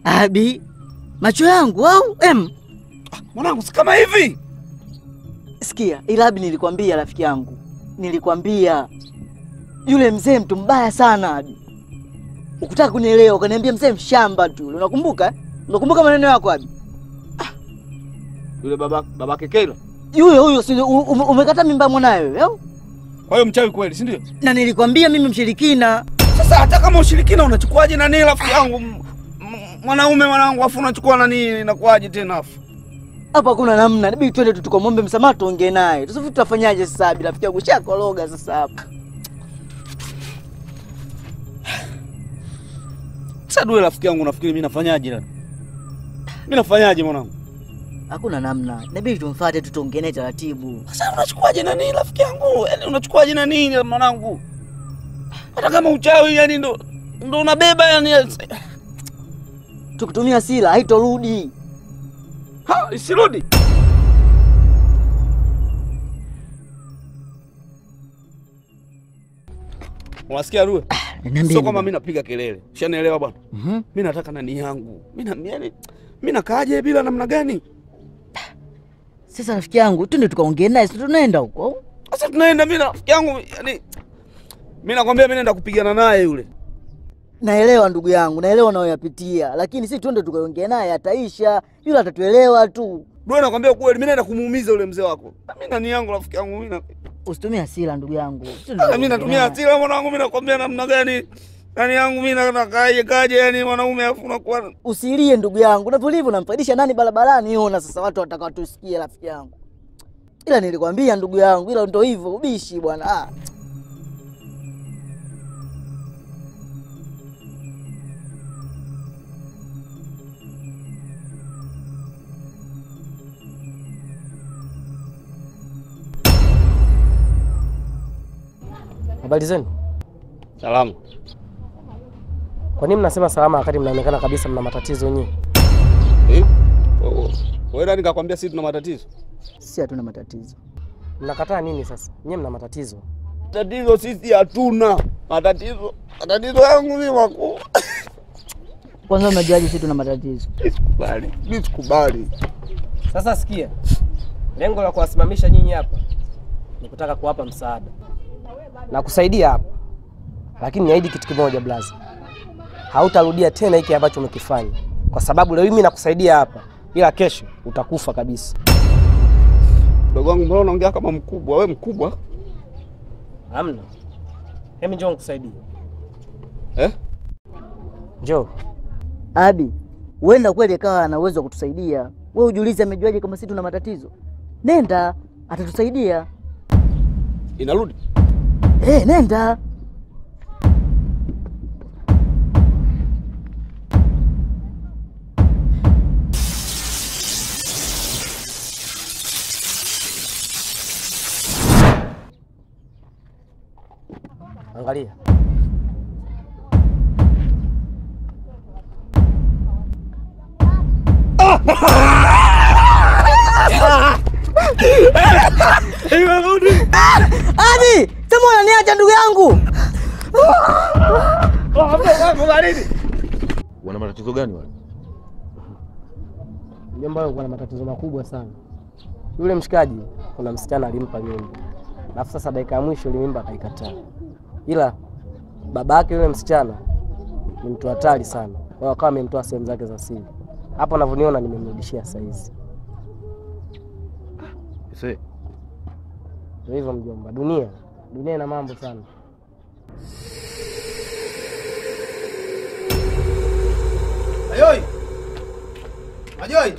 Abi. Macho yangu au mwanangu si kama hivi. Sikia, ila Abi nilikwambia rafiki yangu. Nilikwambia yule mzee mtu mbaya sana Abi. Ukutaka kunielewa ukaniambia mzee mshamba tu. Unakumbuka? Unakumbuka maneno yako Abi? Yule baba Kekela. Huyo si umekata mimba mwanae wewe au? Kwa hiyo mchawi kweli, si ndio? Na nilikwambia mimi mshirikina. Sasa hata kama ushirikina unachukuaje na nini rafiki yangu? Mwanaume mwanangu afu unachukua na nini inakuaje tena afu? Hapa hakuna namna. Inabidi twende tu tukamwombe msamaha tuongee naye. Sasa tutafanyaje sasa Abi rafiki yangu shakologa sasa hapa. Sasa Due rafiki yangu unafikiri mimi nafanyaje leo? Mimi nafanyaje mwanangu? Hakuna namna. Inabidi tumfuate tu tuongee naye taratibu. Sasa unachukuaje na nini rafiki yangu? Yaani unachukuaje na nini mwanangu? Hata kama uchawi yani ndo unabeba yani. Tukitumia sila haitorudi. Isirudi. Unasikia Due? Sio kama mimi napiga kelele. Ushanielewa bwana? Mimi nataka nani yangu. Mimi nakaaje bila namna gani? Sasa rafiki yangu, twende tukaongee naye, sisi tunaenda huko. Sasa tunaenda mimi na rafiki yangu, yani mimi nakwambia mimi naenda kupigana naye yule. Naelewa ndugu yangu, naelewa unayoyapitia, lakini sisi twende tukaongee naye ataisha, yule atatuelewa tu. Bro nakwambia kweli mimi naenda kumuumiza yule mzee wako. Mimi nani yangu rafiki yangu mimi. Usitumie hasira ndugu yangu. Mimi natumia hasira mwanangu, mimi nakwambia namna gani? Nani yangu mimi kaje yani mwanaume afu unakuwa usilie ndugu yangu. Na tulivu namfaidisha nani barabarani ona sasa watu watakao tusikie rafiki yangu. Ila nilikwambia ndugu yangu, ila ndio hivyo ubishi bwana. Habari zenu? Salama. Kwa nini mnasema salama wakati mnaonekana kabisa mna matatizo nyinyi? Wewe nani kakwambia sisi tuna matatizo? Sisi hatuna matatizo. Mnakataa nini sasa? Nyinyi mna matatizo. Tatizo sisi hatuna. Matatizo yangu mimi makubwa. Kwanza umejuaje sisi tuna matatizo? Sikubali. Sasa sikia. Lengo la kuwasimamisha nyinyi hapa ni kutaka kuwapa msaada na kusaidia hapa. Lakini niahidi kitu kimoja blaza. Hautarudia tena hiki ambacho umekifanya. Kwa sababu leo mimi nakusaidia hapa, ila kesho utakufa kabisa. Ndugu wangu, mbona unaongea kama mkubwa? Wewe mkubwa? Hamna. Hebu njoo nikusaidie. Njoo. Abi, huenda kweli akawa ana uwezo wa kutusaidia. Wewe ujiulize amejuaje kama sisi tuna matatizo? Nenda, atatusaidia. Inarudi? Nenda. Angalia. Adi, sema unaniacha ndugu yangu. Wana matatizo gani wale? Mjomba wangu ana matatizo makubwa sana. Yule mshikaji kuna msichana alimpa mimba. Alafu sasa dakika ya mwisho ile mimba akaikataa. Ila baba yake yule msichana ni mtu hatari sana. Kwa hiyo akawa amemtoa sehemu zake za siri. Hapo unavyoniona nimemrudishia saa hizi. Sasa ndio hivyo mjomba. Dunia ina mambo sana. Majoi. Majoi.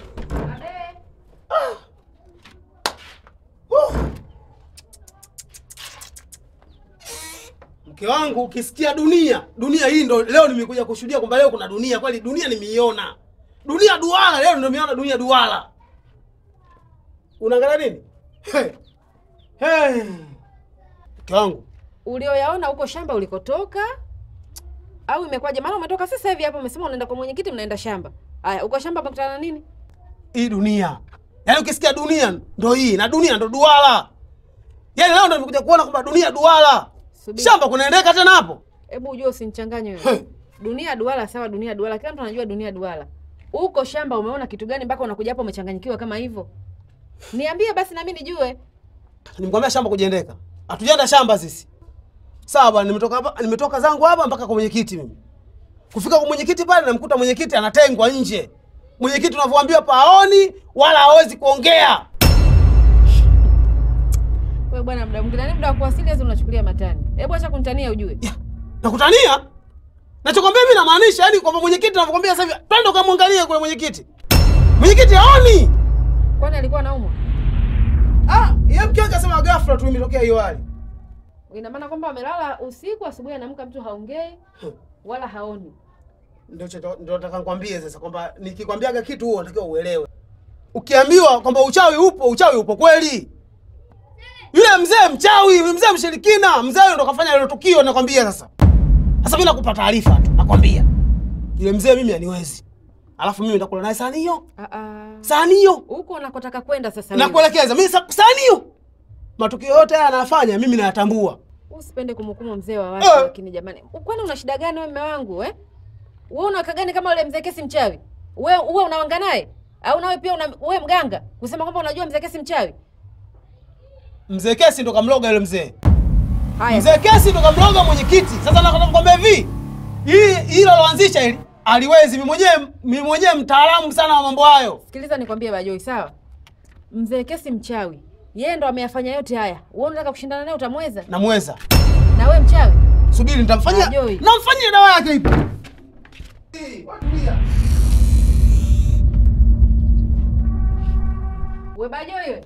Mke wangu ukisikia dunia hii ndo leo nimekuja kushuhudia kwamba leo kuna dunia kweli, dunia nimeiona. Dunia duara leo ndo nimeona dunia duara. Unaangalia nini? Mke wangu, ulioyaona huko shamba ulikotoka au imekwaje? Maana umetoka sasa hivi hapo umesema unaenda kwa mwenyekiti mnaenda shamba. Haya, uko shamba umekutana na nini? Hii dunia. Yaani ukisikia dunia ndo hii na dunia ndo duara. Yaani leo ndo nimekuja kuona kwamba dunia duara. Shamba kunaendeka tena hapo. Hebu ujue usinichanganye wewe. Dunia duara sawa, dunia duara. Kila mtu anajua dunia duara. Uko shamba umeona kitu gani mpaka unakuja hapo umechanganyikiwa kama hivyo? Niambie basi na mimi nijue. Nimkwambia shamba kujiendeka. Hatujaenda shamba sisi. Sawa bwana, nimetoka zangu hapa mpaka kwa mwenyekiti mimi. Kufika kwa mwenyekiti pale namkuta mwenyekiti anatengwa nje. Mwenyekiti unavyoambiwa paoni wala hawezi kuongea. Wewe bwana muda mwingine muda wa kuwasili hizo unachukulia matani. Hebu acha kunitania ujue. Nakutania? Nachokwambia mimi namaanisha yani kwamba mwenyekiti anavyokuambia sasa hivi twende ukamwangalie kule mwenyekiti. Mwenyekiti haoni. Kwani alikuwa anaumwa? Yeye mke wake akasema ghafla tu imetokea hiyo hali. Ina maana kwamba amelala usiku, asubuhi anaamka mtu haongei wala haoni. Ndio nataka nikwambie sasa kwamba nikikwambiaga kitu huo unatakiwa uelewe. Ukiambiwa kwamba uchawi upo kweli. Yule mzee mchawi, mzee mshirikina, mzee ndo kafanya ile tukio nakwambia sasa. Sasa mimi nakupa taarifa tu, nakwambia. Yule mzee mimi aniwezi. Alafu mimi nitakula naye sahani hiyo. Sahani hiyo. Huko unakotaka kwenda sasa wewe. Nakuelekeza mimi sahani hiyo. Matukio yote haya anafanya mimi nayatambua. Usipende kumhukumu mzee wa watu lakini jamani. Kwani una shida gani wewe mume wangu Wewe unaweka gani kama yule mzee Kesi mchawi? Wewe unaanga naye? Au nawe pia wewe mganga? Kusema kwamba unajua mzee Kesi mchawi? Mzee Kesi ndo kamloga yule mzee. Mzee Kesi ndo kamloga mwenyekiti. Sasa nataka nikwambie hivi. Hilo loanzisha hili aliwezi mimi mwenyewe mtaalamu sana wa mambo hayo. Sikiliza nikwambie Bajoi, sawa? Mzee Kesi mchawi. Yeye ndo ameyafanya yote haya. Wewe unataka kushindana naye utamweza? Namweza. Na wewe mchawi? Subiri nitamfanyia. Namfanyia dawa yake ipo. Wewe Bajoi wewe.